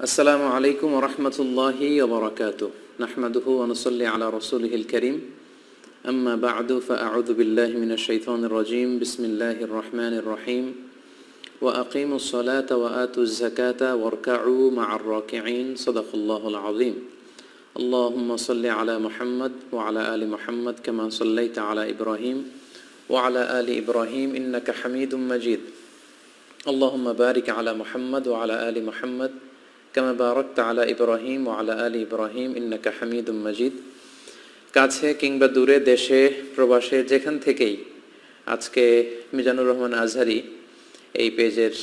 السلام عليكم ورحمة الله وبركاته نحمده ونصلي على رسوله الكريم أما بعد فأعوذ بالله من الشيطان الرجيم بسم الله الرحمن الرحيم وأقيموا الصلاة وآتوا الزكاة واركعوا مع الراكعين صدق الله العظيم اللهم صل على محمد وعلى آل محمد كما صليت على إبراهيم وعلى آل إبراهيم إنك حميد مجيد اللهم بارك على محمد وعلى آل محمد كما باركت على إبراهيم وعلى آل إبراهيم إنك حميد مجيد কাছে কিংবা দূরে দেশে প্রবাসে যেখান থেকেই আজকে মিজানুর রহমান আজহারী এই পেজের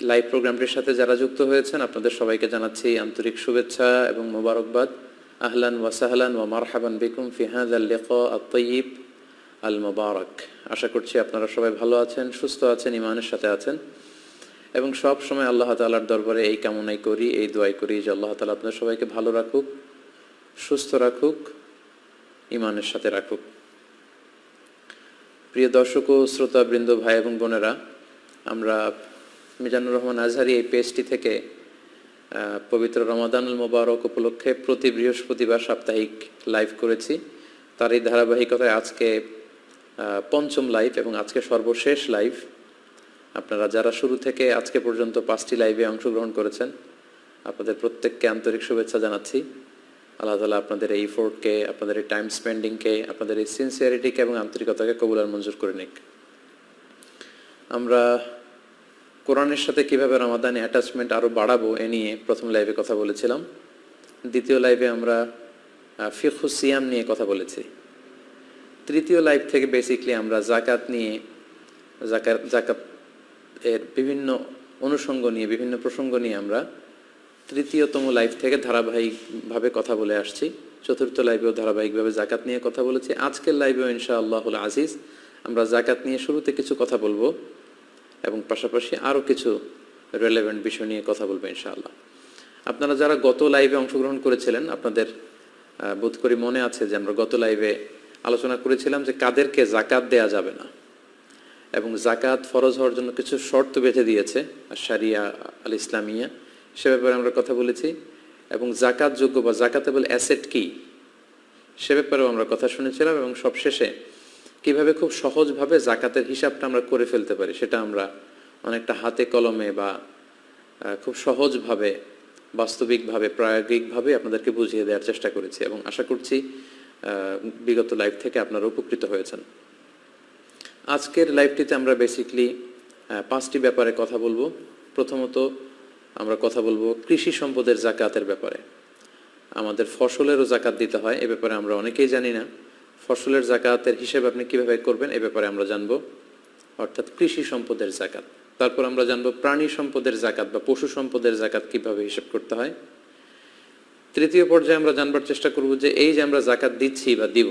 লাইভ প্রোগ্রামটির সাথে যারা যুক্ত হয়েছেন আপনাদের সবাইকে জানাচ্ছি আন্তরিক শুভেচ্ছা এবং মোবারকবাদ আহলান ওয়া সাহলান ওয়া মারহাবান বিকুম ফি হাযাল লিকা আত-তাইয়িব আল মুবারক। আশা করছি আপনারা সবাই ভালো আছেন, সুস্থ আছেন, ঈমানের সাথে আছেন এবং সব সময় আল্লাহ তাআলার দরবারে এই কামনাই করি, এই দোয়াই করি যে আল্লাহ তাআলা আপনাদের সবাইকে ভালো রাখুক, সুস্থ রাখুক, ঈমানের সাথে রাখুক। প্রিয় দর্শক ও শ্রোতাবৃন্দ, ভাই এবং বোনেরা, আমরা মিজানুর রহমান আজহারী এই পেজটি থেকে পবিত্র রমাদানুল মোবারক উপলক্ষে প্রতি বৃহস্পতিবার সাপ্তাহিক লাইভ করেছি। তার এই ধারাবাহিকতায় আজকে পঞ্চম লাইভ এবং আজকে সর্বশেষ লাইভ। আপনারা যারা শুরু থেকে আজকে পর্যন্ত 5টি লাইভে অংশগ্রহণ করেছেন আপনাদের প্রত্যেককে আন্তরিক শুভেচ্ছা জানাচ্ছি। আল্লাহ তাআলা আপনাদের এই এফোর্টকে, আপনাদের এই টাইম স্পেন্ডিংকে, আপনাদের এই সিনসিয়ারিটিকে এবং আন্তরিকতাকে কবুল আর মঞ্জুর করে নিক। আমরা কোরআনের সাথে কিভাবে রমাদানে অ্যাটাচমেন্ট আরও বাড়াবো এ নিয়ে প্রথম লাইভে কথা বলেছিলাম। দ্বিতীয় লাইভে আমরা ফিকহুস সিয়াম নিয়ে কথা বলেছি। তৃতীয় লাইভ থেকে বেসিক্যালি আমরা জাকাত নিয়ে, জাকাত এর বিভিন্ন অনুষঙ্গ নিয়ে, বিভিন্ন প্রসঙ্গ নিয়ে আমরা তৃতীয়তম লাইভ থেকে ধারাবাহিকভাবে কথা বলে আসছি। চতুর্থ লাইভেও ধারাবাহিকভাবে জাকাত নিয়ে কথা বলেছি। আজকের লাইভেও ইনশাআল্লাহুল আজিজ আমরা জাকাত নিয়ে শুরুতে কিছু কথা বলবো এবং পাশাপাশি আরও কিছু রেলেভেন্ট বিষয় নিয়ে কথা বলবো ইনশাআল্লাহ। আপনারা যারা গত লাইভে অংশগ্রহণ করেছিলেন আপনাদের বোধ করি মনে আছে যে আমরা গত লাইভে আলোচনা করেছিলাম যে কাদেরকে জাকাত দেয়া যাবে না এবং জাকাত ফরজ হওয়ার জন্য কিছু শর্ত বেঁধে দিয়েছে শারিয়া আল ইসলামিয়া, সে ব্যাপারে আমরা কথা বলেছি এবং জাকাত যোগ্য বা জাকাতেবল অ্যাসেট কি সে ব্যাপারেও আমরা কথা শুনেছিলাম এবং সবশেষে কিভাবে খুব সহজভাবে জাকাতের হিসাবটা আমরা করে ফেলতে পারি সেটা আমরা অনেকটা হাতে কলমে বা খুব সহজভাবে, বাস্তবিকভাবে, প্রায়োগিকভাবে আপনাদেরকে বুঝিয়ে দেওয়ার চেষ্টা করেছি এবং আশা করছি বিগত লাইভ থেকে আপনারা উপকৃত হয়েছেন। আজকের লাইভটিতে আমরা বেসিকলি 5টি ব্যাপারে কথা বলবো। প্রথমত আমরা কথা বলবো কৃষি সম্পদের জাকাতের ব্যাপারে। আমাদের ফসলেরও জাকাত দিতে হয়, এ ব্যাপারে আমরা অনেকেই জানি না। ফসলের জাকাতের হিসেব আপনি কিভাবে করবেন এ ব্যাপারে আমরা জানবো, অর্থাৎ কৃষি সম্পদের জাকাত। তারপর আমরা জানবো প্রাণী সম্পদের জাকাত বা পশু সম্পদের জাকাত কিভাবে হিসেব করতে হয়। তৃতীয় পর্যায়ে আমরা জানবার চেষ্টা করব যে এই যে আমরা জাকাত দিচ্ছি বা দিব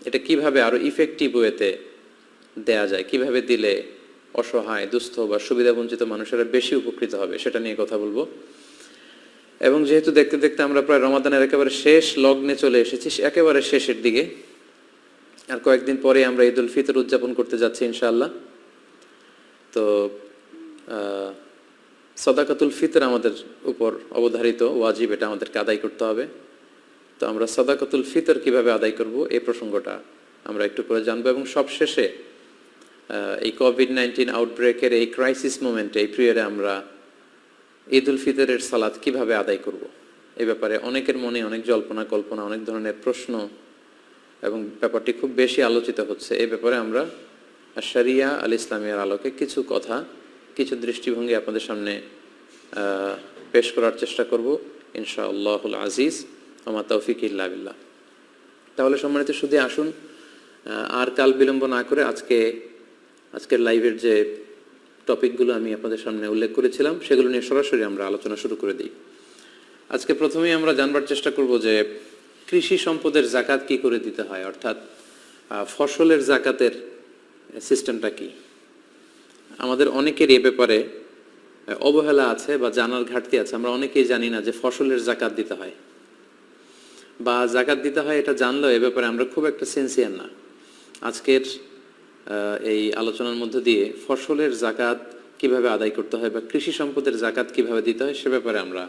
এটা কিভাবে আরো ইফেক্টিভ ওয়েতে দেয়া যায়, কিভাবে দিলে অসহায়, দুস্থ বা সুবিধাবঞ্চিত মানুষেরা বেশি উপকৃত হবে সেটা নিয়ে কথা বলবো। এবং যেহেতু দেখতে দেখতে আমরা প্রায় রমাদানের একেবারে শেষ লগ্নে চলে এসেছি, একেবারে শেষের দিকে, আর কয়েকদিন পরে আমরা ঈদ উল ফিতর উদযাপন করতে যাচ্ছি ইনশাআল্লাহ। তো সাদাকাতুল ফিতর আমাদের উপর অবধারিত ওয়াজিব, এটা আমাদেরকে আদায় করতে হবে। তো আমরা সাদাকাতুল ফিতর কিভাবে আদায় করব এই প্রসঙ্গটা আমরা একটু পরে জানবো এবং সবশেষে এই কোভিড-19 আউটব্রেকের এই ক্রাইসিস মোমেন্টে, এই পিরিয়ডে আমরা ঈদ উল ফিতরের সালাত কিভাবে আদায় করব এই ব্যাপারে অনেকের মনে অনেক জল্পনা কল্পনা, অনেক ধরনের প্রশ্ন এবং ব্যাপারটি খুব বেশি আলোচিত হচ্ছে। এই ব্যাপারে আমরা শারিয়া আল ইসলামিয়ার আলোকে কিছু কথা, কিছু দৃষ্টিভঙ্গি আপনাদের সামনে পেশ করার চেষ্টা করব ইনশাআল্লাহুল আজিজ ওয়া তাওফিক ইল্লা বিল্লাহ। তাহলে সম্মানিত শুধু আসুন আর কাল বিলম্ব না করে আজকের লাইভের যে টপিকগুলো আমি আপনাদের সামনে উল্লেখ করেছিলাম সেগুলো নিয়ে সরাসরি আমরা আলোচনা শুরু করে দিই। আজকে প্রথমেই আমরা জানবার চেষ্টা করব যে কৃষি সম্পদের জাকাত কি করে দিতে হয়, অর্থাৎ ফসলের জাকাতের সিস্টেমটা কি। আমাদের অনেকের এ ব্যাপারে অবহেলা আছে বা জানার ঘাটতি আছে। আমরা অনেকেই জানি না যে ফসলের জাকাত দিতে হয় বা জাকাত দিতে হয়, এটা জানলেও এ ব্যাপারে আমরা খুব একটা সিনসিয়ার না। আজকের এই আলোচনার মধ্যে দিয়ে ফসলের জাকাত কিভাবে আদায় করতে হয় বা কৃষি সম্পদের জাকাত কিভাবে দিতে হয় সে ব্যাপারে আমরা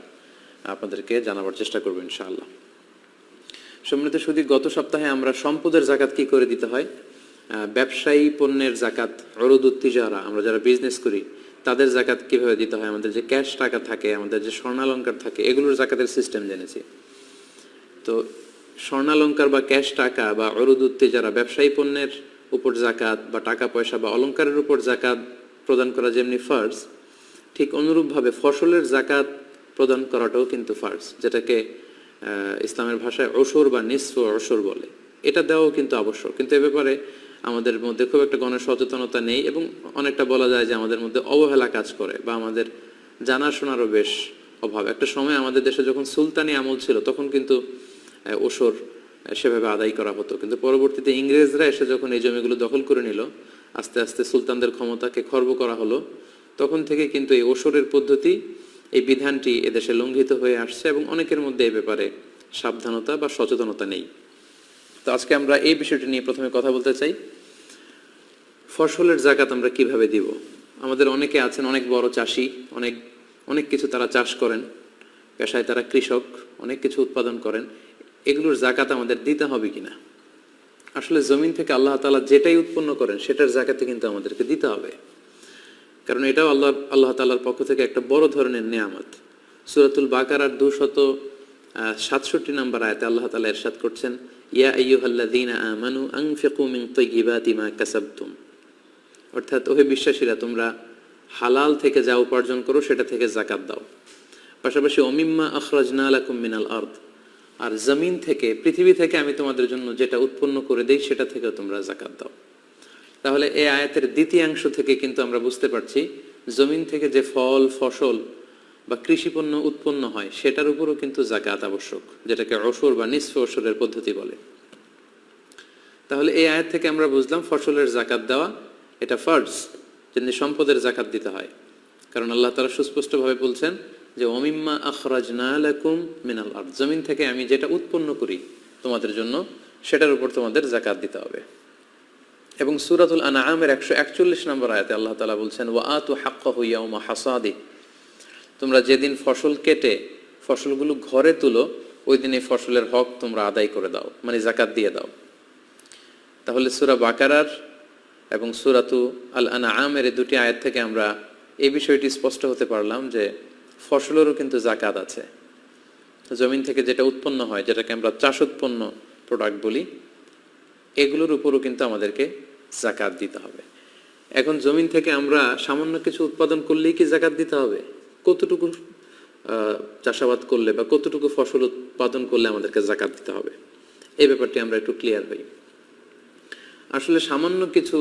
আপনাদেরকে জানাবার চেষ্টা করব ইনশাআল্লাহ। সম্মানিত সুধী, গত সপ্তাহে আমরা সম্পদের জাকাত কি করে দিতে হয়, ব্যবসায়ী পণ্যের জাকাত, উরুদুত তিজারা, আমরা যারা বিজনেস করি তাদের জাকাত কিভাবে দিতে হয়, আমাদের যে ক্যাশ টাকা থাকে, আমাদের যে স্বর্ণালঙ্কার থাকে, এগুলোর জাকাতের সিস্টেম জেনেছি। তো স্বর্ণালঙ্কার বা ক্যাশ টাকা বা উরুদুত তিজারা, ব্যবসায়ী পণ্যের উপর জাকাত বা টাকা পয়সা বা অলঙ্কারের উপর জাকাত প্রদান করা যেমনি ফার্জ, ঠিক অনুরূপভাবে ফসলের জাকাত প্রদান করাটাও কিন্তু ফার্জ, যেটাকে ইসলামের ভাষায় ওশর বা নিসফ ওশর বলে। এটা দেওয়াও কিন্তু আবশ্যক, কিন্তু এ ব্যাপারে আমাদের মধ্যে খুব একটা গণসচেতনতা নেই এবং অনেকটা বলা যায় যে আমাদের মধ্যে অবহেলা কাজ করে বা আমাদের জানাশোনারও বেশ অভাব। একটা সময় আমাদের দেশে যখন সুলতানি আমল ছিল তখন কিন্তু ওশর সেভাবে আদায় করা হতো, কিন্তু পরবর্তীতে ইংরেজরা এসে যখন এই জমিগুলো দখল করে নিল, আস্তে আস্তে সুলতানদের ক্ষমতাকে খর্ব করা হলো, তখন থেকে কিন্তু এই ওশরের পদ্ধতি, এই বিধানটি এদেশে লঙ্ঘিত হয়ে আসছে এবং অনেকের মধ্যে এই ব্যাপারে সাবধানতা বা সচেতনতা নেই। তো আজকে আমরা এই বিষয়টি নিয়ে প্রথমে কথা বলতে চাই, ফসলের জাকাত আমরা কিভাবে দিব। আমাদের অনেকে আছেন অনেক বড় চাষি, অনেক কিছু তারা চাষ করেন, পেশায় তারা কৃষক, অনেক কিছু উৎপাদন করেন, এগুলোর জাকাত আমাদের দিতে হবে কিনা। আসলে জমিন থেকে আল্লাহ তাআলা যেটাই উৎপন্ন করেন সেটার জাকাতে কিন্তু আমাদেরকে দিতে হবে, কারণ এটাও আল্লাহ তাআলার পক্ষ থেকে একটা বড় ধরনের নেয়ামত। সূরাতুল বাকারার 267 নম্বর আয়াতে আল্লাহ তাআলা ইরশাদ করছেন, ইয়া আইয়ুহাল্লাযীনা আমানু আনফিকু মিন তাইয়্যিবাতি মা কাসাবতুম, অর্থাৎ ওহে বিশ্বাসীরা, তোমরা হালাল থেকে যা উপার্জন করো সেটা থেকে যাকাত দাও। পাশাপাশি অমিম্মা আখরাজনা লাকুম মিনাল আরদ, আর জমিন থেকে, পৃথিবী থেকে আমি তোমাদের জন্য যেটা উৎপন্ন করে দেই সেটা থেকে তোমরা যাকাত দাও। তাহলে এই আয়াতের দ্বিতীয়াংশ থেকে কিন্তু আমরা বুঝতে পারছি জমিন থেকে যে ফল, ফসল বা কৃষিপণ্য উৎপন্ন হয় সেটার উপরও কিন্তু যাকাত আবশ্যক, যেটাকে ওশর বা নিসফ ওশরের পদ্ধতি বলে। তাহলে এই আয়াত থেকে আমরা বুঝলাম ফসলের যাকাত দেওয়া এটা ফরজ, যেমনি সম্পদের যাকাত দিতে হয়, কারণ আল্লাহ তাআলা সুস্পষ্টভাবে বলছেন যে ওমিম্মা আখরাজনা লাকুম মিনাল আরদ, জমিন থেকে আমি যেটা উৎপন্ন করি তোমাদের জন্য সেটার উপর তোমাদের যাকাত দিতে হবে। এবং সূরাতুল আনআমের 141 নম্বর আয়াতে আল্লাহ তাআলা বলছেন, ওয়া আতু হাক্কাহু ইয়াউমা হাসাদি, তোমরা যেদিন ফসল কেটে ফসলগুলো ঘরে তুলো ওই দিন এই ফসলের হক তোমরা আদায় করে দাও, মানে যাকাত দিয়ে দাও। তাহলে সূরা বাকারার এবং সূরাতু আল আনআমের এই দুটি আয়াত থেকে আমরা এই বিষয়টি স্পষ্ট হতে পারলাম যে ফসলেরও কিন্তু যাকাত আছে। জমিন থেকে যেটা উৎপন্ন হয়, যেটাকে আমরা চাষ উৎপন্ন প্রোডাক্ট বলি, এগুলোর উপরও কিন্তু আমাদেরকে যাকাত দিতে হবে। এখন জমিন থেকে আমরা সামান্য কিছু উৎপাদন করলেই কি যাকাত দিতে হবে? কতটুকু চাষাবাদ করলে বা কতটুকু ফসল উৎপাদন করলে আমাদেরকে যাকাত দিতে হবে, এই ব্যাপারটি আমরা একটু ক্লিয়ার হই। আসলে সামান্য কিছু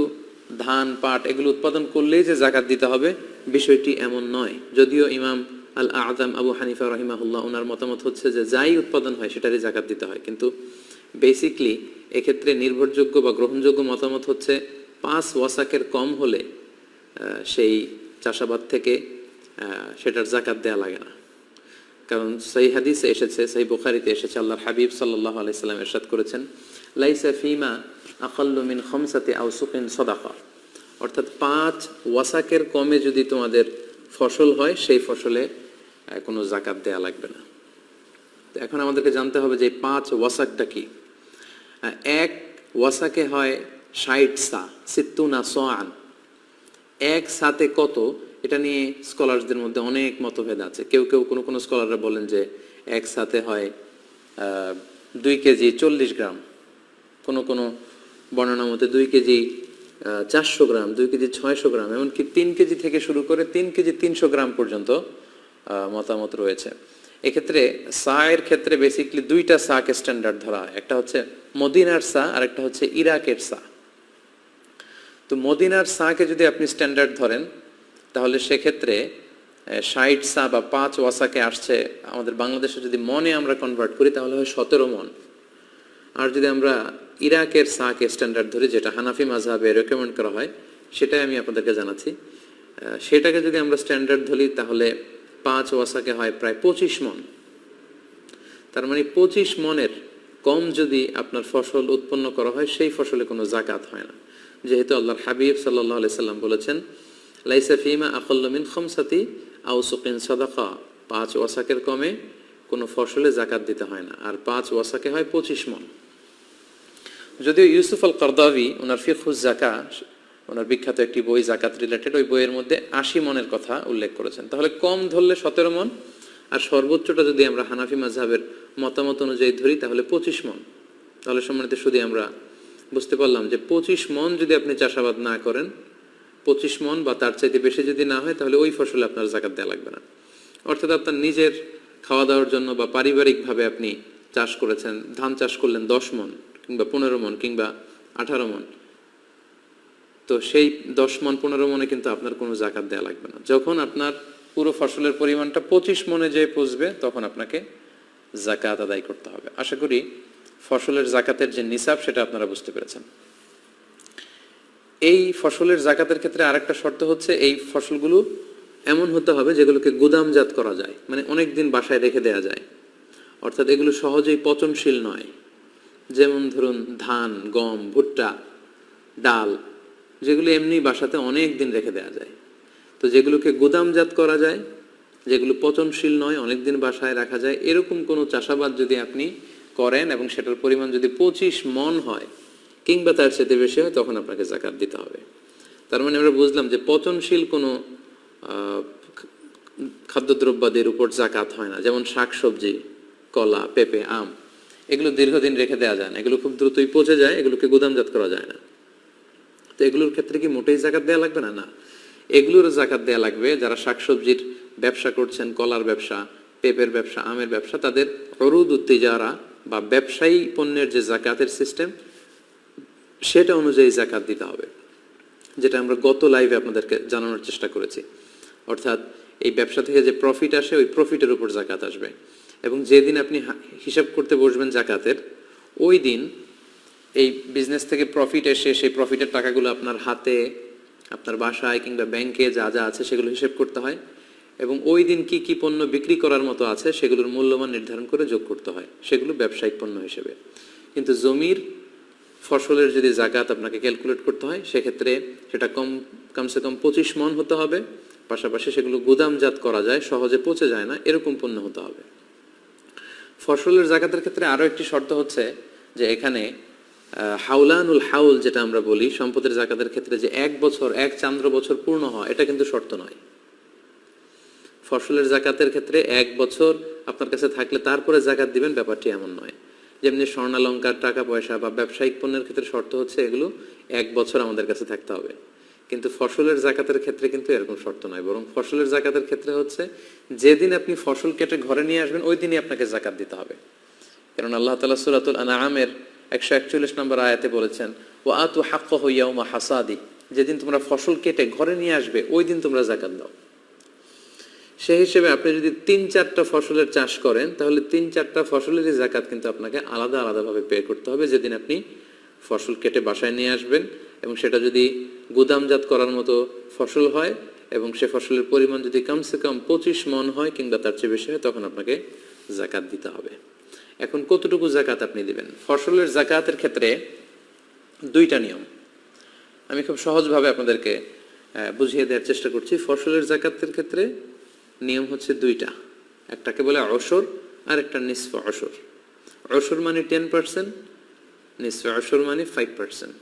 ধান, পাট এগুলো উৎপাদন করলেই যে যাকাত দিতে হবে বিষয়টি এমন নয়। যদিও ইমাম আল আযম আবু হানিফা রাহিমাহুল্লাহ ওনার মতামত হচ্ছে যে যাই উৎপাদন হয় সেটারই যাকাত দিতে হয়, কিন্তু বেসিকলি এক্ষেত্রে নির্ভরযোগ্য বা গ্রহণযোগ্য মতামত হচ্ছে 5 ওয়াসাকের কম হলে সেই চাষাবাদ থেকে সেটার যাকাত দেওয়া লাগে না। কারণ সহিহ হাদিসে এসেছে, সহিহ বুখারীতে এসেছে, আল্লাহর হাবিব সাল্লাল্লাহু আলাইহি সাল্লাম ইরশাদ করেছেন, লাইসা ফিমা আকাল্লু মিন খামসাতি আওসুকিন সাদাকা, অর্থাৎ 5 ওয়াসাকের কমে যদি তোমাদের ফসল হয় সেই ফসলে কোনো যাকাত দেওয়া লাগবে না। তো এখন আমাদেরকে জানতে হবে যে 5 ওয়াসাকটা কি। এক ওয়াসাকে হয় 60 সা, 60 সাআন। এক সাতে কত, এটা নিয়ে স্কলারদের মধ্যে অনেক মতভেদ আছে। কেউ কোনো স্কলাররা বলেন যে এক সাতে হয় 2 কেজি 40 গ্রাম, কোনো বর্ণনা মতে 2 কেজি 400 গ্রাম, 2 কেজি 600 গ্রাম, এমনকি 3 কেজি থেকে শুরু করে 3 কেজি 300 গ্রাম পর্যন্ত মতামত রয়েছে। এক্ষেত্রে সায়ের ক্ষেত্রে বেসিকলি 2টা সাকে স্ট্যান্ডার্ড ধরা হয়, একটা হচ্ছে মদিনার সা আর একটা হচ্ছে ইরাকের সা। তো মদিনার সাকে যদি আপনি স্ট্যান্ডার্ড ধরেন তাহলে সেক্ষেত্রে 60 সা বা 5 ওয়াসাকে আসছে, আমাদের বাংলাদেশে যদি মনে আমরা কনভার্ট করি তাহলে হয় 17 মন। আর যদি আমরা ইরাকের সাকে স্ট্যান্ডার্ড ধরি, যেটা হানাফি মাযহাবে রেকমেন্ড করা হয়, সেটাই আমি আপনাদেরকে জানাচ্ছি। সেটাকে যদি আমরা স্ট্যান্ডার্ড ধরি তাহলে 5 ওয়াসাকে হয় প্রায় 25 মন। তার মানে 25 মনের কম যদি আপনার ফসল উৎপন্ন করা হয় সেই ফসলে কোনো যাকাত হয় না, যেহেতু আল্লাহর হাবিব সাল্লাল্লাহু আলাইহি সাল্লাম বলেছেন, লাইসা ফিমা আকাল্লু মিন খামসাতি আওসুকিন সাদাকা, 5 ওয়াসাকের কমে কোনো ফসলে জাকাত দিতে হয় না, আর 5 ওয়াসাকে হয় 25 মণ। যদিও ইউসুফ আল কারদাভি ওনার ফিকহুজ জাকা, ওনার বিখ্যাত একটি বই জাকাত রিলেটেড, ওই বইয়ের মধ্যে 80 মণের কথা উল্লেখ করেছেন। তাহলে কম ধরলে 17 মণ, আর সর্বোচ্চটা যদি আমরা হানাফি মাযহাবের মতামত অনুযায়ী ধরি তাহলে 25 মণ। তাহলে সম্মানিত শুধু আমরা বুঝতে পারলাম যে 25 মণ যদি আপনি চাষাবাদ না করেন, 25 মণ বা তার চাইতে বেশি যদি না হয়, তাহলে ওই ফসলে আপনার জাকাত দেওয়া লাগবে না। অর্থাৎ আপনার নিজের খাওয়া দাওয়ার জন্য বা পারিবারিকভাবে আপনি চাষ করেছেন, ধান চাষ করলেন 10 মণ কিংবা 15 মণ কিংবা 18 মণ, তো সেই 10 মণ 15 মণে কিন্তু আপনার কোনো জাকাত দেওয়া লাগবে না। যখন আপনার পুরো ফসলের পরিমাণটা 25 মণে যেয়ে পৌঁছবে তখন আপনাকে জাকাত আদায় করতে হবে। আশা করি ফসলের জাকাতের যে নিসাব সেটা আপনারা বুঝতে পেরেছেন। এই ফসলের জাকাতের ক্ষেত্রে আরেকটা শর্ত হচ্ছে এই ফসলগুলো এমন হতে হবে যেগুলোকে গুদামজাত করা যায়, মানে অনেক দিন বাসায় রেখে দেওয়া যায়, অর্থাৎ এগুলো সহজেই পচনশীল নয়। যেমন ধরুন ধান, গম, ভুট্টা, ডাল, যেগুলো এমনি বাসাতে অনেক দিন রেখে দেওয়া যায়। তো যেগুলোকে গুদামজাত করা যায়, যেগুলো পচনশীল নয়, অনেক দিন বাসায় রাখা যায়, এরকম কোনো চাষাবাদ যদি আপনি করেন এবং সেটার পরিমাণ যদি 25 মণ হয় কিংবা তার সাথে বেশি হয়, তখন আপনাকে জাকাত দিতে হবে। তার মানে আমরা বুঝলাম যে পচনশীল কোনো খাদ্যদ্রব্যাদির উপর জাকাত হয় না। যেমন শাকসবজি, কলা, পেঁপে, আম, এগুলো দীর্ঘদিন রেখে দেওয়া যায় না, এগুলো খুব দ্রুতই পচে যায়, এগুলোকে গুদামজাত করা যায় না। তো এগুলোর ক্ষেত্রে কি মোটেই জাকাত দেওয়া লাগবে না? না, এগুলোর জাকাত দেওয়া লাগবে। যারা শাকসবজির ব্যবসা করছেন, কলার ব্যবসা, পেঁপের ব্যবসা, আমের ব্যবসা, তাদের উরুদ তিজারা বা ব্যবসায়ী পণ্যের যে জাকাতের সিস্টেম সেটা অনুযায়ী জাকাত দিতে হবে, যেটা আমরা গত লাইভে আপনাদেরকে জানানোর চেষ্টা করেছি। অর্থাৎ এই ব্যবসা থেকে যে প্রফিট আসে ওই প্রফিটের উপর জাকাত আসবে, এবং যেদিন আপনি হিসাব করতে বসবেন জাকাতের, ওই দিন এই বিজনেস থেকে প্রফিট এসে সেই প্রফিটের টাকাগুলো আপনার হাতে, আপনার বাসায় কিংবা ব্যাংকে যা যা আছে সেগুলো হিসেব করতে হয়, এবং ওই দিন কি কি পণ্য বিক্রি করার মতো আছে সেগুলোর মূল্যমান নির্ধারণ করে যোগ করতে হয়, সেগুলো ব্যবসায়িক পণ্য হিসেবে। কিন্তু জমির ফসলের যদি জাকাত আপনাকে ক্যালকুলেট করতে হয়, সেক্ষেত্রে সেটা কমসে কম 25 মণ হতে হবে, পাশাপাশি সেগুলো গুদামজাত করা যায়, সহজে পচে যায় না, এরকম পণ্য হতে হবে। ফসলের জাকাতের ক্ষেত্রে আরও একটি শর্ত হচ্ছে যে এখানে হাউলানুল হাউল যেটা আমরা বলি সম্পদের জাকাতের ক্ষেত্রে, যে 1 বছর 1 চান্দ্র বছর পূর্ণ হয়, এটা কিন্তু শর্ত নয়। ফসলের জাকাতের ক্ষেত্রে 1 বছর আপনার কাছে থাকলে তারপরে জাকাত দিবেন, ব্যাপারটি এমন নয়। যেমনি স্বর্ণালঙ্কার, টাকা পয়সা বা ব্যবসায়িক পণ্যের ক্ষেত্রে শর্ত হচ্ছে এগুলো 1 বছর আমাদের কাছে থাকতে হবে, কিন্তু ফসলের জাকাতের ক্ষেত্রে কিন্তু এরকম শর্ত নয়। বরং ফসলের জাকাতের ক্ষেত্রে হচ্ছে যেদিন আপনি ফসল কেটে ঘরে নিয়ে আসবেন ওই দিনই আপনাকে জাকাত দিতে হবে। কারণ আল্লাহ তাআলা সূরাতুল আনআমের 141 নম্বর আয়াতে বলেছেন, ওয়া আতু হাক্কাহু ইয়াউমা হাসাদি, যেদিন তোমরা ফসল কেটে ঘরে নিয়ে আসবে ওই দিন তোমরা জাকাত দাও। সেই হিসেবে আপনি যদি 3-4টা ফসলের চাষ করেন, তাহলে 3-4টা ফসলেরই জাকাত কিন্তু আপনাকে আলাদা আলাদাভাবে পে করতে হবে যেদিন আপনি ফসল কেটে বাসায় নিয়ে আসবেন, এবং সেটা যদি গুদামজাত করার মতো ফসল হয় এবং সে ফসলের পরিমাণ যদি কমসে কম 25 মণ হয় কিংবা তার চেয়ে বেশি হয়, তখন আপনাকে জাকাত দিতে হবে। এখন কতটুকু জাকাত আপনি দিবেন? ফসলের জাকাতের ক্ষেত্রে 2টা নিয়ম আমি খুব সহজভাবে আপনাদেরকে বুঝিয়ে দেওয়ার চেষ্টা করছি। ফসলের জাকাতের ক্ষেত্রে নিয়ম হচ্ছে 2টা, একটাকে বলে অশর আর একটা নিসফ অশর। অশর মানে 10%, নিসফ অশর মানে 5%।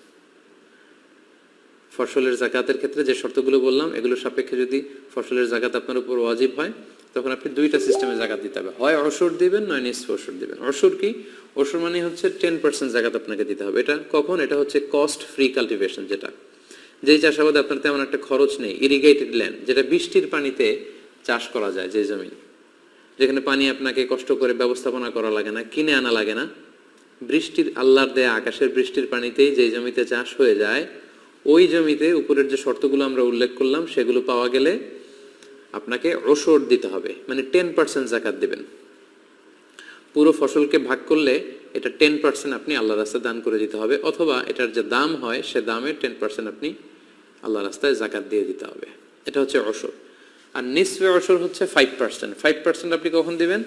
ফসলের জাকাতের ক্ষেত্রে যে শর্তগুলো বললাম এগুলো সাপেক্ষে যদি ফসলের জাকাত আপনার উপর ওয়াজিব হয়, তখন আপনি 2টা সিস্টেমে জাকাত দিতে হবে, হয় অশর দিবেন নয় নিসফ অশর দিবেন। অশর কি? অশর মানে হচ্ছে 10% জাকাত আপনাকে দিতে হবে। এটা কখন? এটা হচ্ছে কস্ট ফ্রি কাল্টিভেশন, যেটা যেই চাষাবাদে আপনার তেমন একটা খরচ নেই, ইরিগেটেড ল্যান্ড, যেটা বৃষ্টির পানিতে চাষ করা যায়, যে জমি যেখানে পানি আপনাকে কষ্ট করে ব্যবস্থাপনা করা লাগে না, কিনে আনা লাগে না, বৃষ্টির আল্লাহর দেয়া আকাশের বৃষ্টির পানিতেই যে জমিতে চাষ হয়ে যায়, ওই জমিতে উপরের যে শর্তগুলো আমরা উল্লেখ করলাম সেগুলো পাওয়া গেলে আপনাকে অশর দিতে হবে, মানে 10% জাকাত দিবেন। পুরো ফসলকে ভাগ করলে এটা 10% আপনি আল্লাহর রাস্তায় দান করে দিতে হবে, অথবা এটার যে দাম হয় সে দামের 10% আপনি আল্লাহর রাস্তায় জাকাত দিয়ে দিতে হবে। এটা হচ্ছে অশর। আর নিসফে অশর হচ্ছে 5%। 5% আপনি কখন দিবেন?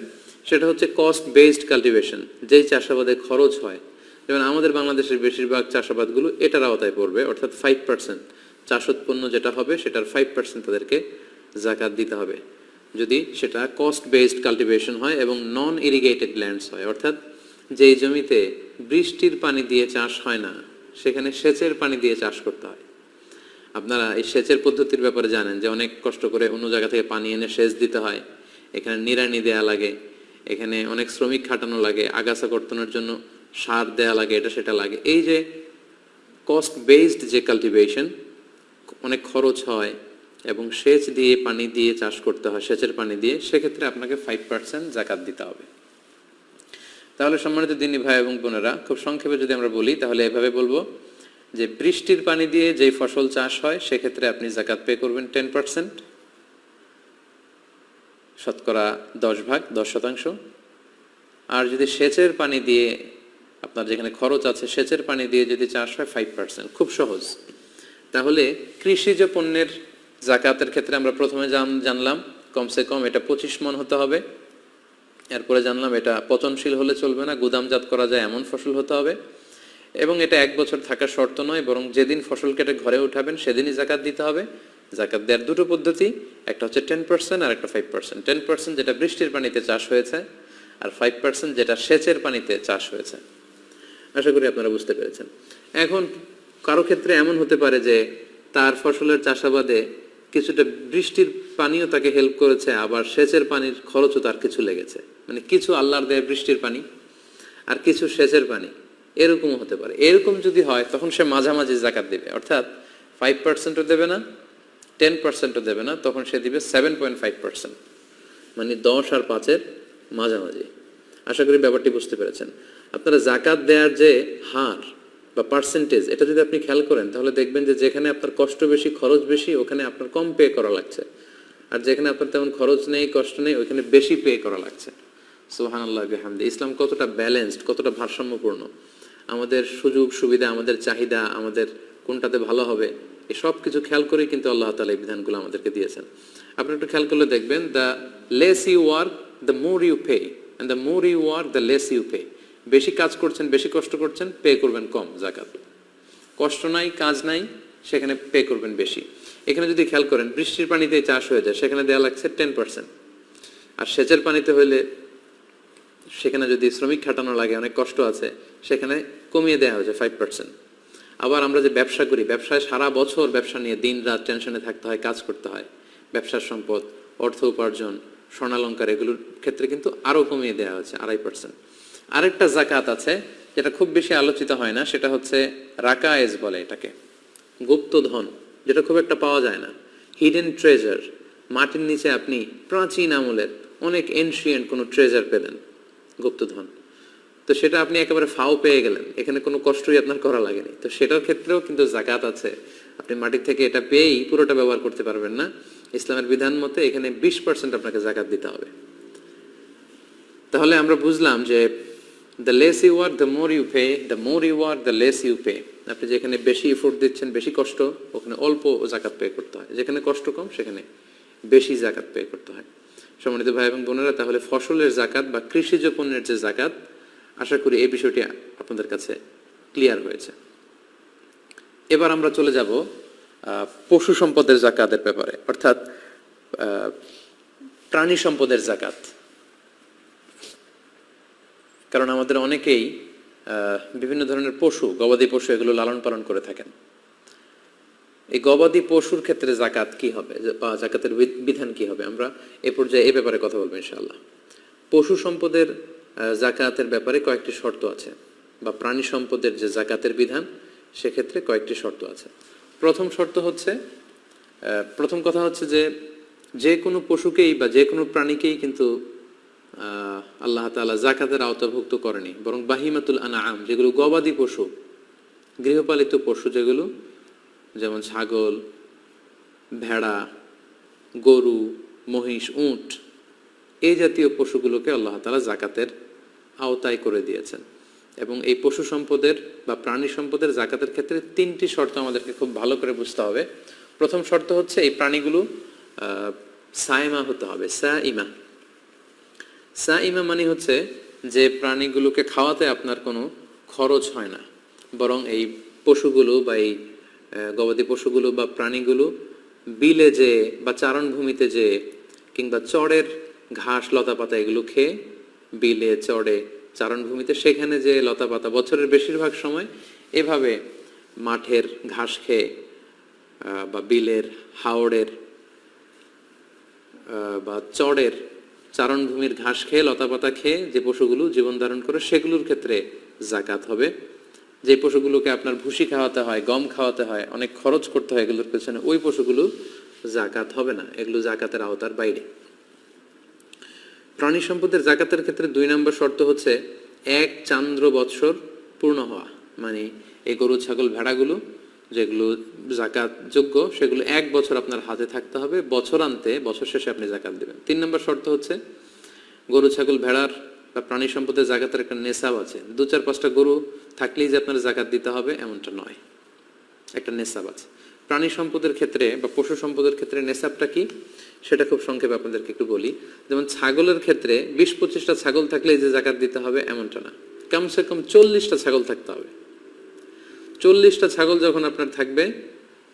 সেটা হচ্ছে কস্ট বেসড কাল্টিভেশন, যেই চাষাবাদে খরচ হয়। যেমন আমাদের বাংলাদেশের বেশিরভাগ চাষাবাদগুলো এটার আওতায় পড়বে, অর্থাৎ 5% চাষোৎপন্ন যেটা হবে সেটার 5% তাদেরকে জাকাত দিতে হবে। যদি সেটা কস্ট বেসড কাল্টিভেশন হয় এবং নন ইরিগেটেড ল্যান্ডস হয়, অর্থাৎ যেই জমিতে বৃষ্টির পানি দিয়ে চাষ হয় না সেখানে সেচের পানি দিয়ে চাষ করতে হয়। আপনারা এই সেচের পদ্ধতির ব্যাপারে জানেন যে অনেক কষ্ট করে অন্য জায়গা থেকে পানি এনে সেচ দিতে হয়, এখানে নিড়ানি দেয়া লাগে, এখানে অনেক শ্রমিক খাটানো লাগে, আগাছা কর্তনের জন্য সার দেয়া লাগে, এটা সেটা লাগে। এই যে কস্ট বেসড যে কাল্টিভেশন, অনেক খরচ হয় এবং সেচ দিয়ে পানি দিয়ে চাষ করতে হয়, সেচের পানি দিয়ে, সেক্ষেত্রে আপনাকে 5% জাকাত দিতে হবে। তাহলে সম্মানিত দিনী ভাই এবং বোনেরা, খুব সংক্ষেপে যদি আমরা বলি তাহলে এভাবে বলবো যে বৃষ্টির পানি দিয়ে যেই ফসল চাষ হয় সেক্ষেত্রে আপনি জাকাত পে করবেন 10%, শতকরা 10%। আর যদি সেচের পানি দিয়ে, আপনার যেখানে খরচ আছে সেচের পানি দিয়ে যদি চাষ হয় 5%। খুব সহজ। তাহলে কৃষিজ পণ্যের জাকাতের ক্ষেত্রে আমরা প্রথমে জানলাম কমসে কম এটা 25 মণ হতে হবে। এরপরে জানলাম এটা পচনশীল হলে চলবে না, গুদামজাত করা যায় এমন ফসল হতে হবে, এবং এটা 1 বছর থাকার শর্ত নয়, বরং যেদিন ফসল কেটে ঘরে উঠাবেন সেদিনই জাকাত দিতে হবে। জাকাত দেওয়ার দুটো পদ্ধতি, একটা হচ্ছে 10% আর একটা 5%। 10% যেটা বৃষ্টির পানিতে চাষ হয়েছে, আর 5% যেটা সেচের পানিতে চাষ হয়েছে। আশা করি আপনারা বুঝতে পেরেছেন। এখন কারো ক্ষেত্রে এমন হতে পারে যে তার ফসলের চাষাবাদে কিছুটা বৃষ্টির পানিও তাকে হেল্প করেছে, আবার সেচের পানির খরচও তার কিছু লেগেছে, মানে কিছু আল্লাহর দেয় বৃষ্টির পানি আর কিছু সেচের পানি, এরকমও হতে পারে। এরকম যদি হয় তখন সে মাঝামাঝি জাকাত দিবে, অর্থাৎ 5%ও দেবে না, 10%ও দেবে না, তখন সে দিবে 7.5%, মানে 10 আর 5-এর মাঝামাঝি। আশা করি ব্যাপারটি বুঝতে পেরেছেন। আপনারা জাকাত দেওয়ার যে হার বা পার্সেন্টেজ, এটা যদি আপনি খেয়াল করেন তাহলে দেখবেন যে যেখানে আপনার কষ্ট বেশি, খরচ বেশি, ওখানে আপনার কম পে করা লাগছে, আর যেখানে আপনার তেমন খরচ নেই, কষ্ট নেই, ওইখানে বেশি পে করা লাগছে। সুবহানাল্লাহ বিহামদি। ইসলাম কতটা ব্যালেন্সড, কতটা ভারসাম্যপূর্ণ। আমাদের সুযোগ সুবিধা, আমাদের চাহিদা, আমাদের কোনটাতে ভালো হবে, এই সব কিছু খেয়াল করেই কিন্তু আল্লাহ তাআলা এই বিধানগুলো আমাদেরকে দিয়েছেন। আপনি একটু খেয়াল করলে দেখবেন, the less you work the more you pay, and the more you work the less you pay. বেশি কাজ করছেন, বেশি কষ্ট করছেন, পে করবেন কম জাকাত। কষ্ট নাই, কাজ নাই, সেখানে পে করবেন বেশি। এখানে যদি খেয়াল করেন বৃষ্টির পানিতে চাষ হয়ে যায়, সেখানে দেওয়া লাগছে 10%, আর সেচের পানিতে হইলে সেখানে যদি শ্রমিক খাটানো লাগে, অনেক কষ্ট আছে, সেখানে কমিয়ে দেওয়া হয়েছে 5%। আবার আমরা যে ব্যবসা করি, ব্যবসায় সারা বছর ব্যবসা নিয়ে দিন রাত টেনশনে থাকতে হয়, কাজ করতে হয়, ব্যবসার সম্পদ, অর্থ উপার্জন, স্বর্ণালঙ্কার, এগুলোর ক্ষেত্রে কিন্তু আরও কমিয়ে দেওয়া হয়েছে 2.5%। আরেকটা জাকাত আছে যেটা খুব বেশি আলোচিত হয় না, সেটা হচ্ছে রাকায়েজ বলে এটাকে, গুপ্ত ধন, যেটা খুব একটা পাওয়া যায় না, হিডেন ট্রেজার। মাটির নিচে আপনি প্রাচীন আমলের অনেক এনশিয়েন্ট কোনো ট্রেজার পেলেন, গুপ্তধন, তো সেটা আপনি একেবারে ফাও পেয়ে গেলেন, এখানে কোনো কষ্টই আপনার করা লাগেনি, তো সেটার ক্ষেত্রেও কিন্তু জাকাত আছে। আপনি মাটির থেকে এটা পেয়েই পুরোটা ব্যবহার করতে পারবেন না। ইসলামের বিধান মতে এখানে 20% আপনাকে জাকাত দিতে হবে। তাহলে আমরা বুঝলাম যে the less you work the more you pay, the more you work the less you pay. আপনি যেখানে বেশি এফোর্ট দিচ্ছেন, বেশি কষ্ট, ওখানে অল্প জাকাত পে করতে হয়, যেখানে কষ্ট কম সেখানে বেশি জাকাত পে করতে হয়। সম্মানিত ভাই এবং বোনেরা, তাহলে ফসলের জাকাত বা কৃষিজ পণ্যের যে জাকাত, আশা করি এই বিষয়টি আপনাদের কাছে ক্লিয়ার হয়েছে। এবার আমরা চলে যাব পশু সম্পদের জাকাতের ব্যাপারে, অর্থাৎ প্রাণী সম্পদের জাকাত। কারণ আমাদের অনেকেই বিভিন্ন ধরনের পশু, গবাদি পশু, এগুলো লালন পালন করে থাকেন। এই গবাদি পশুর ক্ষেত্রে জাকাত কি হবে বা জাকাতের বিধান কি হবে, আমরা এই পর্যায়ে এই ব্যাপারে কথা বলবো ইনশাআল্লাহ। পশু সম্পদের জাকাতের ব্যাপারে কয়েকটি শর্ত আছে, বা প্রাণী সম্পদের যে জাকাতের বিধান সেক্ষেত্রে কয়েকটি শর্ত আছে। প্রথম কথা হচ্ছে যে কোনো পশুকেই বা যে কোনো প্রাণীকেই কিন্তু আল্লাহ তাআলা জাকাতের আওতাভুক্ত করেনি, বরং বাহিমাতুল আনআম, যেগুলো গবাদি পশু, গৃহপালিত পশু যেগুলো, যেমন ছাগল, ভেড়া, গরু, মহিষ, উট, এই জাতীয় পশুগুলোকে আল্লাহ তাআলা জাকাতের আওতায় করে দিয়েছেন। এবং এই পশু সম্পদের বা প্রাণী সম্পদের জাকাতের ক্ষেত্রে 3টি শর্ত আমাদেরকে খুব ভালো করে বুঝতে হবে। প্রথম শর্ত হচ্ছে এই প্রাণীগুলো সাইমা হতে হবে। সাইমা মানে হচ্ছে যে প্রাণীগুলোকে খাওয়াতে আপনার কোনো খরচ হয় না, বরং এই পশুগুলো বা এই গবাদি পশুগুলো বা প্রাণীগুলো বিলে যে বা চারণভূমিতে যে কিংবা চড়ের ঘাস লতাপাতা এগুলো খেয়ে বিলে চড়ে চারণভূমিতে সেখানে যে লতাপাতা বছরের বেশিরভাগ সময় এভাবে মাঠের ঘাস খেয়ে বা বিলের হাওড়ের বা চড়ের চারণভূমির ঘাস খেয়ে লতাপাতা খেয়ে যে পশুগুলো জীবন ধারণ করে সেগুলোর ক্ষেত্রে জাকাত হবে। যে পশুগুলোকে আপনার ভুসি খাওয়াতে হয়, গম খাওয়াতে হয়, অনেক খরচ করতে হয় এগুলোর পেছনে, ওই পশুগুলো জাকাত হবে না, এগুলো জাকাতের আওতার বাইরে। প্রাণী সম্পদের জাকাতের ক্ষেত্রে 2 নম্বর শর্ত হচ্ছে 1 চান্দ্র বৎসর পূর্ণ হওয়া। মানে এই গরু ছাগল ভেড়াগুলো যেগুলো জাকাত যোগ্য সেগুলো 1 বছর আপনার হাতে থাকতে হবে, বছরান্তে বছর শেষে আপনি জাকাত দেবেন। 3 নম্বর শর্ত হচ্ছে গরু ছাগল ভেড়ার বা প্রাণী সম্পদের জাকাতের একটা নেশাব আছে। 2-4-5টা গরু থাকলেই যে আপনার জাকাত দিতে হবে এমনটা নয়, একটা নেশাব আছে। প্রাণী সম্পদের ক্ষেত্রে বা পশু সম্পদের ক্ষেত্রে নেশাবটা কি সেটা খুব সংক্ষেপে আপনাদেরকে একটু বলি। যেমন ছাগলের ক্ষেত্রে 20-25টা ছাগল থাকলেই যে জাকাত দিতে হবে এমনটা না, কমসে কম 40টা ছাগল থাকতে হবে। 40টা ছাগল যখন আপনার থাকবে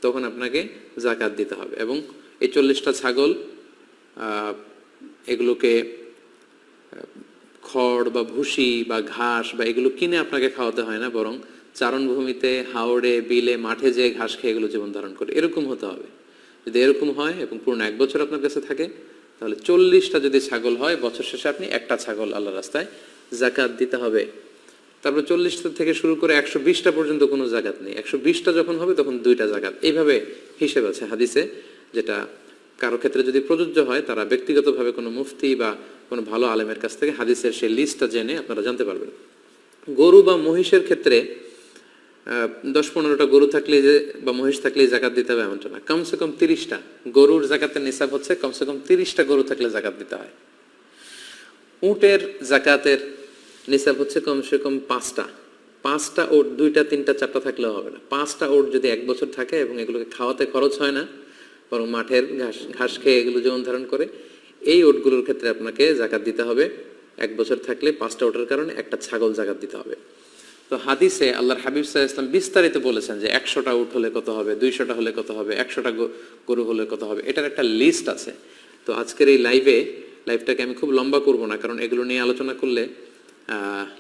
তখন আপনাকে জাকাত দিতে হবে। এবং এই 40টা ছাগল এগুলোকে খড় বা ভুসি বা ঘাস বা এগুলো কিনে আপনাকে খাওয়াতে হয় না, বরং চারণভূমিতে হাওড়ে বিলে মাঠে যে ঘাস খেয়ে এগুলো জীবন ধারণ করে, এরকম হতে হবে। যদি এরকম হয় এবং পূর্ণ 1 বছর আপনার কাছে থাকে তাহলে 40টা যদি ছাগল হয় বছর শেষে আপনি একটা ছাগল আল্লাহ রাস্তায় জাকাত দিতে হবে। তারপর 40টা থেকে শুরু করে 120টা পর্যন্ত কোনো জাকাত নেই। 120টা যখন হবে তখন 2টা জাকাত, এইভাবে হিসেব আছে হাদিসে, যেটা কারো ক্ষেত্রে যদি প্রযোজ্য হয় তারা ব্যক্তিগতভাবে কোনো মুফতি বা কোনো ভালো আলেমের কাছ থেকে হাদিসের সেই লিস্টটা জেনে আপনারা জানতে পারবেন। গরু বা মহিষের ক্ষেত্রে 10-15টা গরু থাকলে যে বা মহিষ থাকলেই জাকাত দিতে হবে এমনটা না, কমসে কম 30টা গরুর জাকাতের নিসাব হচ্ছে কমসে কম 30টা গরু থাকলে জাকাত দিতে হয়। উটের জাকাতের নিসাব হচ্ছে কমসে কম 5টা ওট, 2টা 3টা 4টা থাকলেও হবে না। 5টা ওট যদি 1 বছর থাকে এবং এগুলোকে খাওয়াতে খরচ হয় না, বরং মাঠের ঘাস খেয়ে এগুলো জীবন ধারণ করে, এই ওটগুলোর ক্ষেত্রে আপনাকে জাকাত দিতে হবে। 1 বছর থাকলে 5টা ওটের কারণে একটা ছাগল জাকাত দিতে হবে। তো হাদিসে আল্লাহর হাবিব সাল্লাল্লাহু আলাইহি ওয়াসাল্লাম বিস্তারিত বলেছেন যে 100টা উট হলে কত হবে, 200টা হলে কত হবে, 100টা গরু হলে কত হবে, এটার একটা লিস্ট আছে। তো আজকের এই লাইভটাকে আমি খুব লম্বা করব না, কারণ এগুলো নিয়ে আলোচনা করলে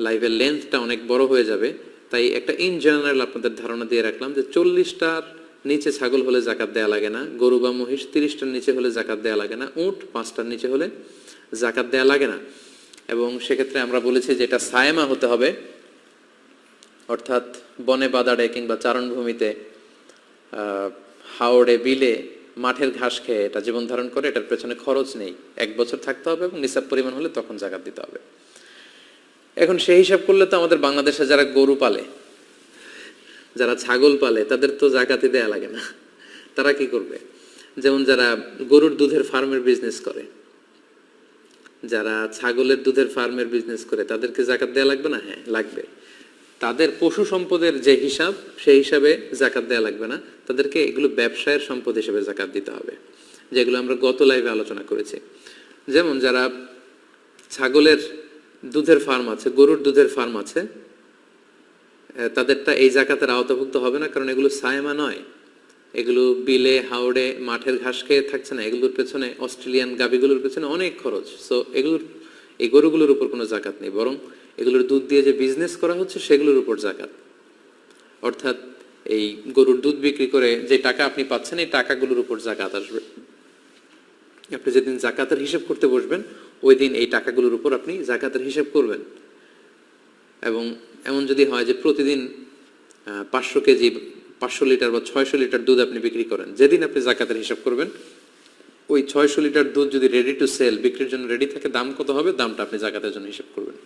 লাইভের লেন্থটা অনেক বড় হয়ে যাবে। তাই একটা ইন জেনারেল আপনাদের ধারণা দিয়ে রাখলাম যে 40টার নিচে ছাগল হলে জাকাত দেয়া লাগে না, গরু বা মহিষ 30টার নিচে হলে জাকাত দেয়া লাগে না, উট 5টার নিচে হলে জাকাত দেয়া লাগে না। এবং সেক্ষেত্রে আমরা বলেছি যে এটা সায়েমা হতে হবে, অর্থাৎ বনে বাদাড়ে কিংবা চারণভূমিতে হাওড়ে বিলে মাঠের ঘাস খেয়ে এটা জীবন ধারণ করে, এটার পেছনে খরচ নেই, 1 বছর থাকতে হবে এবং নিসাব পরিমাণ হলে তখন জাকাত দিতে হবে। এখন সেই হিসাব করলে তো আমাদের বাংলাদেশে যারা গরু পালে, যারা ছাগল পালে, তাদের তো জাকাতই দেয়া লাগে না। তারা কি করবে? যেমন যারা গরুর দুধের ফার্মের বিজনেস করে, যারা ছাগলের দুধের ফার্মের বিজনেস করে, তাদেরকে জাকাত দেয়া লাগবে না? হ্যাঁ লাগবে। তাদের পশু সম্পদের যে হিসাব সেই হিসাবে জাকাত দেয়া লাগবে না, তাদেরকে এগুলো ব্যবসায়ের সম্পদ হিসেবে জাকাত দিতে হবে, যেগুলো আমরা গত লাইভে আলোচনা করেছি। যেমন যারা ছাগলের দুধের ফার্ম আছে, গরুর দুধের ফার্ম আছে, তাদেরটা এই জাকাতের আওতাভুক্ত হবে না, কারণ এগুলো সায়েমা নয়, এগুলো বিলে হাওড়ে মাঠের ঘাস খেয়ে থাকছে না, এগুলোর পেছনে অস্ট্রেলিয়ান গাভীগুলোর পেছনে অনেক খরচ। সো এগুলোর এই গরুগুলোর উপর কোনো জাকাত নেই, বরং এগুলোর দুধ দিয়ে যে বিজনেস করা হচ্ছে সেগুলোর উপর জাকাত। অর্থাৎ এই গরুর দুধ বিক্রি করে যে টাকা আপনি পাচ্ছেন এই টাকাগুলোর উপর জাকাত আসবে। আপনি যেদিন জাকাতের হিসাব করতে বসবেন ওই দিন এই টাকাগুলোর উপর আপনি জাকাতের হিসাব করবেন। এবং এমন যদি হয় যে প্রতিদিন 500 কেজি 500 লিটার বা 600 লিটার দুধ আপনি বিক্রি করেন, যেদিন আপনি জাকাতের হিসাব করবেন ওই 600 লিটার দুধ যদি রেডি টু সেল, বিক্রির জন্য রেডি থাকে, দাম কত হবে, দামটা আপনি জাকাতের জন্য হিসাব করবেন।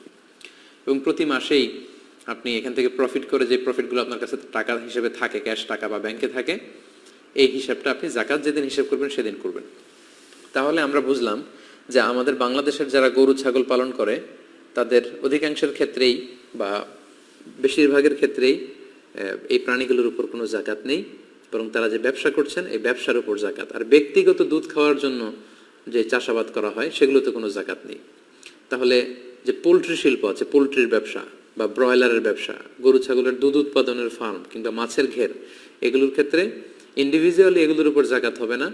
এবং প্রতি মাসেই আপনি এখান থেকে প্রফিট করে যে প্রফিটগুলো আপনার কাছে টাকা হিসেবে থাকে, ক্যাশ টাকা বা ব্যাংকে থাকে, এই হিসাবটা আপনি জাকাত যেদিন হিসাব করবেন সেদিন করবেন। তাহলে আমরা বুঝলাম যে আমাদের বাংলাদেশের যারা গরু ছাগল পালন করে তাদের অধিকাংশের ক্ষেত্রেই বা বেশিরভাগের ক্ষেত্রেই এই প্রাণীগুলোর উপর কোনো জাকাত নেই, বরং তারা যে ব্যবসা করছেন এই ব্যবসার উপর জাকাত। আর ব্যক্তিগত দুধ খাওয়ার জন্য যে চাষাবাদ করা হয় সেগুলোতে কোনো জাকাত নেই। তাহলে যে পোলট্রি শিল্প আছে, পোলট্রির ব্যবসা বা ব্রয়লারের ব্যবসা, গরু ছাগলের দুধ উৎপাদনের ফার্ম কিংবা মাছের ঘের, এগুলোর ক্ষেত্রে ইন্ডিভিজুয়ালি এগুলোর উপর জাকাত হবে না,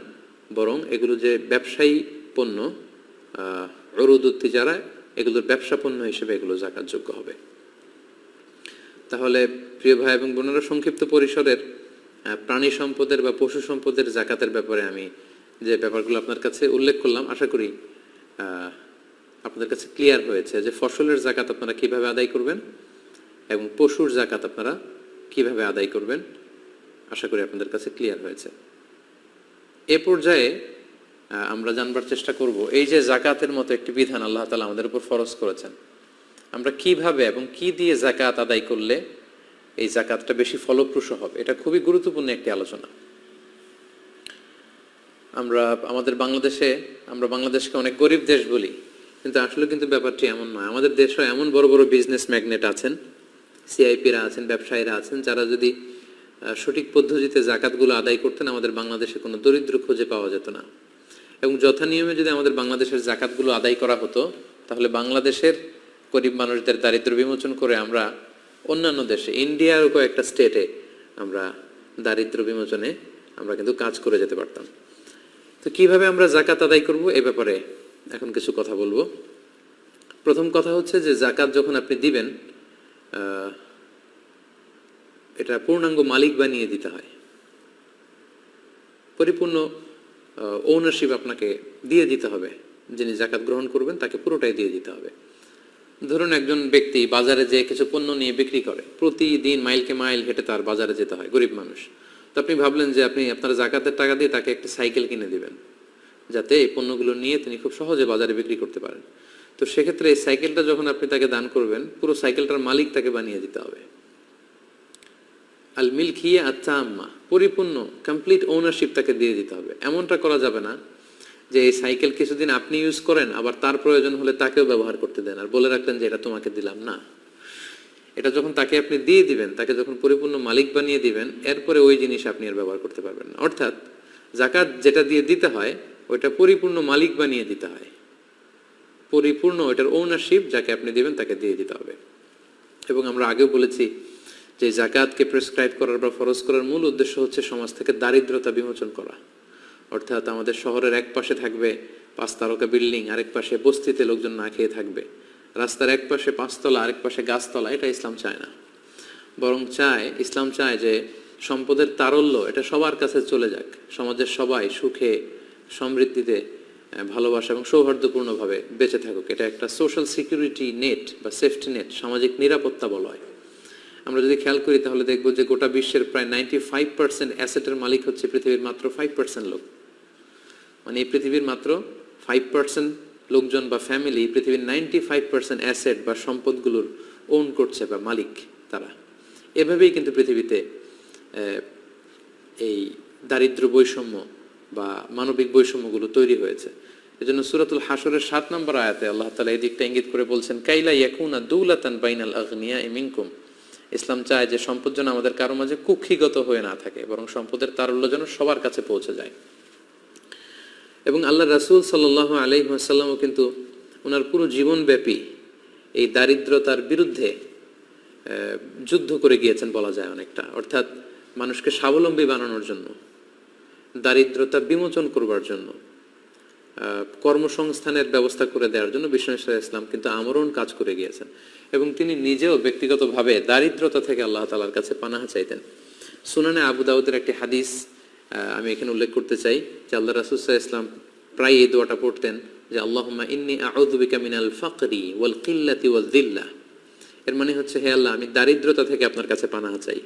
বরং এগুলো যে ব্যবসায়ী পণ্য উরুদুত তিজারা, এগুলোর ব্যবসা পণ্য হিসেবে এগুলো যাকাতযোগ্য হবে। তাহলে প্রিয় ভাই এবং বোনেরা, সংক্ষিপ্ত পরিসরের প্রাণী সম্পদের বা পশু সম্পদের যাকাতের ব্যাপারে আমি যে ব্যাপারগুলো আপনার কাছে উল্লেখ করলাম, আশা করি আপনাদের কাছে ক্লিয়ার হয়েছে যে ফসলের যাকাত আপনারা কিভাবে আদায় করবেন এবং পশুর যাকাত আপনারা কিভাবে আদায় করবেন। আশা করি আপনাদের কাছে ক্লিয়ার হয়েছে। এ পর্যায়ে আমরা জানবার চেষ্টা করব এই যে যাকাতের মতো একটি বিধান আল্লাহ তাআলা আমাদের উপর ফরজ করেছেন, আমরা কিভাবে এবং কি দিয়ে যাকাত আদায় করলে এই যাকাতটা বেশি ফলপ্রসূ হবে। এটা খুবই গুরুত্বপূর্ণ একটি আলোচনা। আমরা বাংলাদেশকে অনেক গরিব দেশ বলি, কিন্তু আসলে কিন্তু ব্যাপারটি এমন নয়। আমাদের দেশে এমন বড় বড় বিজনেস ম্যাগনেট আছেন, সিআইপিরা আছেন, ব্যবসায়ীরা আছেন, যারা যদি সঠিক পদ্ধতিতে যাকাতগুলো আদায় করতেন, আমাদের বাংলাদেশে কোনো দরিদ্র খুঁজে পাওয়া যেত না। এবং যথানিয়মে যদি আমাদের বাংলাদেশের যাকাতগুলো আদায় করা হতো, তাহলে বাংলাদেশের গরিব মানুষদের দারিদ্র্য বিমোচন করে আমরা অন্যান্য দেশে, ইন্ডিয়ার কয়েকটা স্টেটে আমরা দারিদ্র্য বিমোচনে আমরা কিন্তু কাজ করে যেতে পারতাম। তো কিভাবে আমরা যাকাত আদায় করব এ ব্যাপারে এখন কিছু কথা বলবো। প্রথম কথা হচ্ছে যে যাকাত যখন আপনি দিবেন, এটা পূর্ণাঙ্গ মালিক বানিয়ে দিতে হয়। পরিপূর্ণ ওনারশিপ আপনাকে দিয়ে দিতে হবে। যিনি যাকাত গ্রহণ করবেন তাকে পুরোটাই দিয়ে দিতে হবে। ধরুন একজন ব্যক্তি বাজারে যে কিছু পণ্য নিয়ে বিক্রি করে, প্রতিদিন মাইলকে মাইল হেঁটে তার বাজারে যেতে হয়, গরিব মানুষ। তো আপনি ভাবলেন যে আপনি আপনার যাকাতের টাকা দিয়ে তাকে একটা সাইকেল কিনে দিবেন, যাতে এই পণ্যগুলো নিয়ে তিনি খুব সহজে বাজারে বিক্রি করতে পারেন। তো সেক্ষেত্রে এই সাইকেলটা যখন আপনি তাকে দান করবেন, পুরো সাইকেলটার মালিক তাকে বানিয়ে দিতে হবে। আল মিলকিয়া আত-তাম্মা, পরিপূর্ণ কমপ্লিট ওনারশিপ তাকে দিয়ে দিতে হবে। এমনটা করা যাবে না যে এই সাইকেল কিছুদিন আপনি ইউজ করেন, আবার তার প্রয়োজন হলে তাকেও ব্যবহার করতে দেন, আর বলে রাখলেন যে এটা তোমাকে দিলাম না। এটা যখন তাকে আপনি দিয়ে দিবেন, তাকে যখন পরিপূর্ণ মালিক বানিয়ে দিবেন, এরপরে ওই জিনিস আপনি আর ব্যবহার করতে পারবেন না। অর্থাৎ যাকাত যেটা দিয়ে দিতে হয় ওইটা পরিপূর্ণ মালিক বানিয়ে দিতে হয়। পরিপূর্ণ ওইটার ওনারশিপ যাকে আপনি দিবেন তাকে দিয়ে দিতে হবে। এবং আমরা আগেও বলেছি যে যাকাতকে প্রেসক্রাইব করার বা ফরজ করার মূল উদ্দেশ্য হচ্ছে সমাজ থেকে দারিদ্রতা বিমোচন করা। অর্থাৎ আমাদের শহরের এক পাশে থাকবে 5 তারকা বিল্ডিং, আরেক পাশে বস্তিতে লোকজন না খেয়ে থাকবে। রাস্তার এক পাশে 5 তলা, আরেক পাশে গাছতলা। এটা ইসলাম চায় না। বরং ইসলাম চায় যে সম্পদের তারল্য এটা সবার কাছে চলে যাক, সমাজের সবাই সুখে সমৃদ্ধিতে ভালোবাসা এবং সৌহার্দ্যপূর্ণভাবে বেঁচে থাকুক। এটা একটা সোশ্যাল সিকিউরিটি নেট বা সেফটি নেট, সামাজিক নিরাপত্তা বলা হয়। আমরা যদি খেয়াল করি তাহলে দেখবো যে গোটা বিশ্বের প্রায় 95% অ্যাসেটের মালিক হচ্ছে পৃথিবীর মাত্র 5% লোক। মানে এই পৃথিবীর মাত্র 5% লোকজন বা ফ্যামিলি পৃথিবীর 95% অ্যাসেট বা সম্পদগুলোর ওন করছে বা মালিক তারা। এভাবেই কিন্তু পৃথিবীতে এই দারিদ্র বৈষম্য বা মানবিক বৈষম্যগুলো তৈরি হয়েছে। এজন্য সূরাতুল হাশরের 7 নম্বর আয়াতে আল্লাহ তাআলা এই দিকটা ইঙ্গিত করে বলছেন, কাইলা ইয়াকুনা দুলাতান বাইনাল আগনিয়া মিনকুম। ইসলাম চায় যে সম্পদ যেন আমাদের কারো মাঝে কুক্ষিগত হয়ে না থাকে, বরং সম্পদের তারল্য যেন সবার কাছে পৌঁছে যায়। এবং আল্লাহ রাসূল সাল্লাল্লাহু আলাইহি ওয়াসাল্লামও কিন্তু ওনার পুরো জীবনব্যাপী এই দারিদ্রতার বিরুদ্ধে যুদ্ধ করে গিয়েছেন বলা যায় অনেকটা। অর্থাৎ মানুষকে স্বাবলম্বী বানানোর জন্য, দারিদ্রতা বিমোচন করবার জন্য, কর্মসংস্থানের ব্যবস্থা করে দেওয়ার জন্য বিশ্বনবী সাল্লাল্লাহু আলাইহি ওয়াসাল্লাম কিন্তু আমরণ কাজ করে গিয়েছেন। এবং তিনি নিজেও ব্যক্তিগতভাবে দারিদ্রতা থেকে আল্লাহ তাআলার কাছে পানাহ চাইতেন। সুনানে আবু দাউদের একটি হাদিস আমি এখানে উল্লেখ করতে চাই যে আল্লাহ রাসূল সাল্লাল্লাহু আলাইহি ওয়াসাল্লাম প্রায় এই দোয়াটা পড়তেন যে আল্লাহুম্মা ইন্নী আউযু বিকা মিনাল ফাকরি ওয়াল কিল্লাতি ওয়াল যিল্লাহ। এর মানে হচ্ছে, হে আল্লাহ, আমি দারিদ্রতা থেকে আপনার কাছে পানাহ চাই,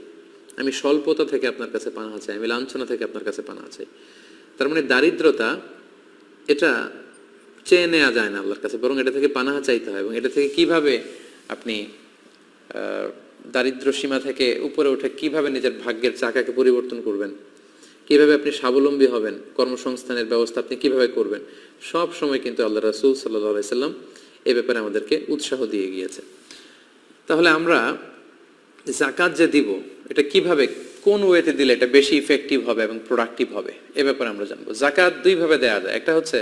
আমি স্বল্পতা থেকে আপনার কাছে পানাহ চাই, আমি লাঞ্ছনা থেকে আপনার কাছে পানাহ চাই। তার মানে দারিদ্রতা এটা চেয়ে নেওয়া যায় না আল্লাহর কাছে, বরং এটা থেকে পানাহ চাইতে হয়। এবং এটা থেকে কিভাবে আপনি দারিদ্র সীমা থেকে উপরে উঠে কিভাবে নিজের ভাগ্যের চাকাকে পরিবর্তন করবেন, কিভাবে আপনি স্বাবলম্বী হবেন, কর্মসংস্থানের ব্যবস্থা আপনি কিভাবে করবেন, সব সময় কিন্তু আল্লাহ রাসূল সাল্লাল্লাহু আলাইহি সাল্লাম এই ব্যাপারে আমাদেরকে উৎসাহ দিয়ে গিয়েছে। তাহলে আমরা যাকাত যে দিব এটা কিভাবে, কোন ওয়েতে দিলে এটা বেশি ইফেক্টিভ হবে এবং প্রোডাক্টিভ হবে এ ব্যাপারে আমরা জানবো। যাকাত দুইভাবে দেওয়া যায়। একটা হচ্ছে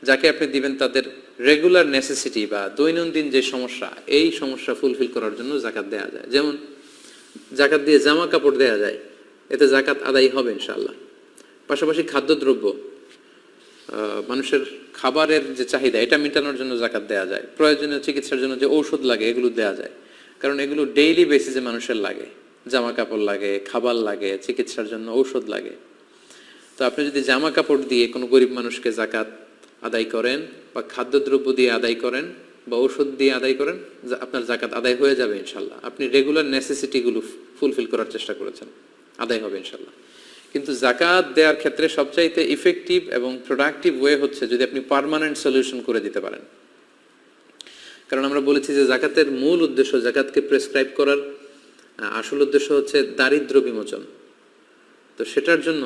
যাকে আপনি দিবেন তাদের রেগুলার নেসেসিটি বা দৈনন্দিন যে সমস্যা, এই সমস্যা ফুলফিল করার জন্য যাকাত দেওয়া যায়। যেমন যাকাত দিয়ে জামা কাপড় দেওয়া যায়, এতে যাকাত আদায় হবে ইনশাআল্লাহ। পাশাপাশি খাদ্যদ্রব্য, মানুষের খাবারের যে চাহিদা এটা মেটানোর জন্য জাকাত দেওয়া যায়, প্রয়োজনীয় চিকিৎসার জন্য যে ঔষধ লাগে এগুলো দেওয়া যায়, কারণ এগুলো ডেইলি বেসিসে মানুষের লাগে, জামা কাপড় লাগে, খাবার লাগে, চিকিৎসার জন্য ঔষধ লাগে। তো আপনি যদি জামা কাপড় দিয়ে কোনো গরিব মানুষকে জাকাত আদায় করেন বা খাদ্যদ্রব্য দিয়ে আদায় করেন বা ঔষধ দিয়ে আদায় করেন, আপনার জাকাত আদায় হয়ে যাবে ইনশাল্লাহ। আপনি রেগুলার নেসেসিটিগুলো ফুলফিল করার চেষ্টা করেছেন, আদায় হবে ইনশাল্লাহ। কিন্তু জাকাত দেওয়ার ক্ষেত্রে সবচাইতে ইফেক্টিভ এবং প্রোডাক্টিভ ওয়ে হচ্ছে যদি আপনি পার্মানেন্ট সলিউশন করে দিতে পারেন। কারণ আমরা বলেছি যে জাকাতের মূল উদ্দেশ্য, জাকাতকে প্রেসক্রাইব করার আসল উদ্দেশ্য হচ্ছে দারিদ্র্য বিমোচন। তো সেটার জন্য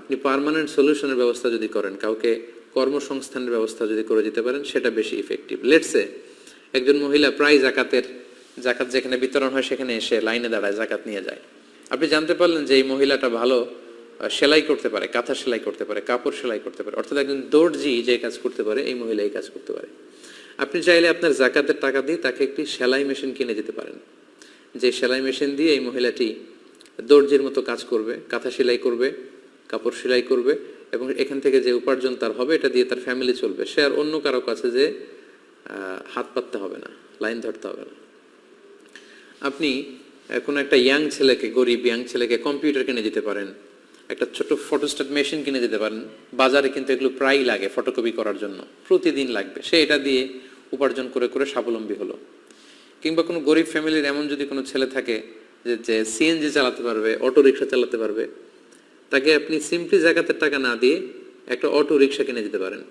আপনি পার্মানেন্ট সলিউশনের ব্যবস্থা যদি করেন, কাউকে কর্মসংস্থানের ব্যবস্থা যদি করে দিতে পারেন, সেটা বেশি ইফেক্টিভ। লেটসে একজন মহিলা প্রায় জাকাত যেখানে বিতরণ হয় সেখানে এসে লাইনে দাঁড়ায়, জাকাত নিয়ে যায়। আপনি জানতে পারলেন যে এই মহিলাটা ভালো সেলাই করতে পারে, কাঁথা সেলাই করতে পারে, কাপড় সেলাই করতে পারে, অর্থাৎ একজন দর্জি যে কাজ করতে পারে এই মহিলা এই কাজ করতে পারে। আপনি চাইলে আপনার জাকাতের টাকা দিয়ে তাকে একটি সেলাই মেশিন কিনে দিতে পারেন, যে সেলাই মেশিন দিয়ে এই মহিলাটি দর্জির মতো কাজ করবে, কাঁথা সেলাই করবে, কাপড় সেলাই করবে, এবং এখান থেকে যে উপার্জন তার হবে এটা দিয়ে তার ফ্যামিলি চলবে। সে আর অন্য কারো কাছে যে হাত পাততে হবে না, লাইন ধরতে হবে না। আপনি কোনো একটা গরিব ইয়াং ছেলেকে কম্পিউটার কিনে দিতে পারেন, একটা ছোট ফটোস্ট্যাট মেশিন কিনে দিতে পারেন। বাজারে কিন্তু এগুলো প্রায় লাগে ফটোকপি করার জন্য, প্রতিদিন লাগবে। সে এটা দিয়ে উপার্জন করে করে স্বাবলম্বী হলো। কিংবা কোনো গরিব ফ্যামিলির এমন যদি কোনো ছেলে থাকে যে সিএনজি চালাতে পারবে, অটো রিক্সা চালাতে পারবে, তাকে আপনি সিম্পলি জাকাতের টাকা না দিয়ে একটা অটো রিক্সা কিনে দিতে পারেন,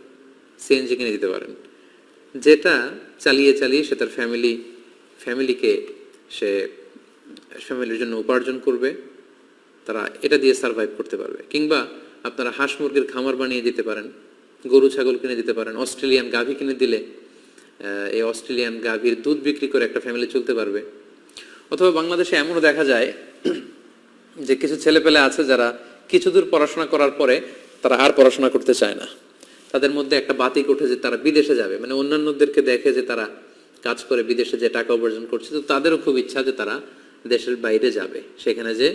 সিএনজি কিনে দিতে পারেন, যেটা চালিয়ে সে তার ফ্যামিলির জন্য উপার্জন করবে, তারা এটা দিয়ে সার্ভাইভ করতে পারবে। কিংবা আপনারা হাঁস মুরগির খামার বানিয়ে দিতে পারেন, গরু ছাগল কিনে দিতে পারেন, অস্ট্রেলিয়ান গাভী কিনে দিলে এই অস্ট্রেলিয়ান গাভীর দুধ বিক্রি করে একটা ফ্যামিলি চলতে পারবে। অথবা বাংলাদেশে এমনও দেখা যায় যে কিছু ছেলেপেলে আছে যারা কিছু দূর পড়াশোনা করার পরে তারা আর পড়াশোনা করতে চায় না, তাদের মধ্যে একটা বাতিক ওঠে যে তারা বিদেশে যাবে, মানে অন্যান্যদেরকে দেখে যে তারা কাজ করে বিদেশে যে টাকা উপার্জন করছে, তো তাদেরও খুব ইচ্ছা যে তারা দেশের বাইরে যাবে, সেখানে যে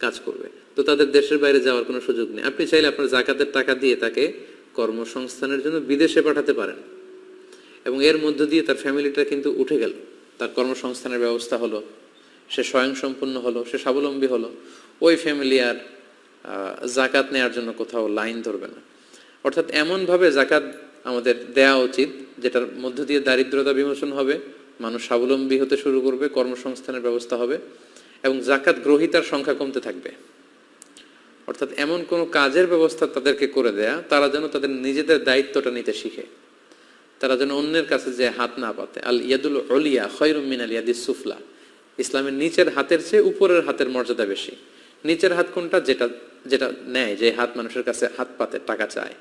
কাজ করবে। তো তাদের দেশের বাইরে যাওয়ার কোনো সুযোগ নেই। আপনি চাইলে আপনার জাকাতের টাকা দিয়ে তাকে কর্মসংস্থানের জন্য বিদেশে পাঠাতে পারেন, এবং এর মধ্য দিয়ে তার ফ্যামিলিটা কিন্তু উঠে গেল, তার কর্মসংস্থানের ব্যবস্থা হলো, সে স্বয়ংসম্পূর্ণ হলো, সে স্বাবলম্বী হলো। ওই ফ্যামিলি আর জাকাত নেওয়ার জন্য কোথাও লাইন ধরবে না। অর্থাৎ এমনভাবে জাকাত আমাদের দেয়া উচিত যেটার মধ্য দিয়ে দারিদ্রতা বিমোচন হবে, মানুষ স্বাবলম্বী হতে শুরু করবে, কর্মসংস্থানের ব্যবস্থা হবে, এবং জাকাত গ্রহীতার সংখ্যা কমতে থাকবে। অর্থাৎ এমন কোনো কাজের ব্যবস্থা তাদেরকে করে দেয়া, তারা যেন তাদের নিজেদের দায়িত্বটা নিতে শিখে, তারা যেন অন্যের কাছে যে হাত না পাতে। আল ইয়াদুল উলিয়া খায়রুম মিনাল ইয়াদিস সুফলা। ইসলামের নিচের হাতের চেয়ে উপরের হাতের মর্যাদা বেশি। নিচের হাত কোনটা? যেটা নেয়, যে হাত মানুষের কাছে হাত পাতে, টাকা চায়।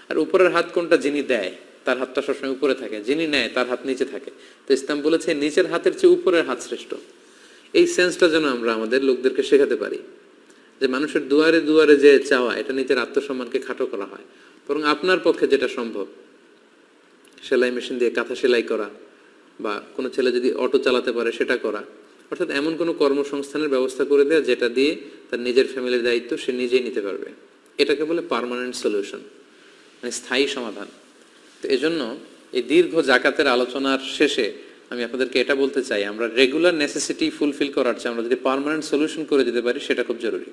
আর উপরের হাত কোনটা? যিনি দেয় তার হাতটা সবসময় উপরে থাকে, যিনি নেয় তার হাত নিচে থাকে। তো ইসলাম বলেছে নিচের হাতের চেয়ে উপরের হাত শ্রেষ্ঠ। এই সেন্সটা যেন আমরা আমাদের লোকদেরকে শেখাতে পারি, যে মানুষের দুয়ারে দুয়ারে যে চাওয়া, এটা নিজের আত্মসম্মানকে খাটো করা হয়। বরং আপনার পক্ষে যেটা সম্ভব, সেলাই মেশিন দিয়ে কাঁথা সেলাই করা, বা কোনো ছেলে যদি অটো চালাতে পারে সেটা করা, অর্থাৎ এমন কোনো কর্মসংস্থানের ব্যবস্থা করে দেওয়া যেটা দিয়ে তার নিজের ফ্যামিলির দায়িত্ব সে নিজেই নিতে পারবে। এটাকে বলে পার্মানেন্ট সলিউশন, মানে স্থায়ী সমাধান। তো এজন্য এই দীর্ঘ জাকাতের আলোচনার শেষে আমি আপনাদেরকে এটা বলতে চাই, আমরা রেগুলার নেসেসিটি ফুলফিল করার চেয়ে আমরা যদি পার্মানেন্ট সলিউশন করে দিতে পারি সেটা খুব জরুরি।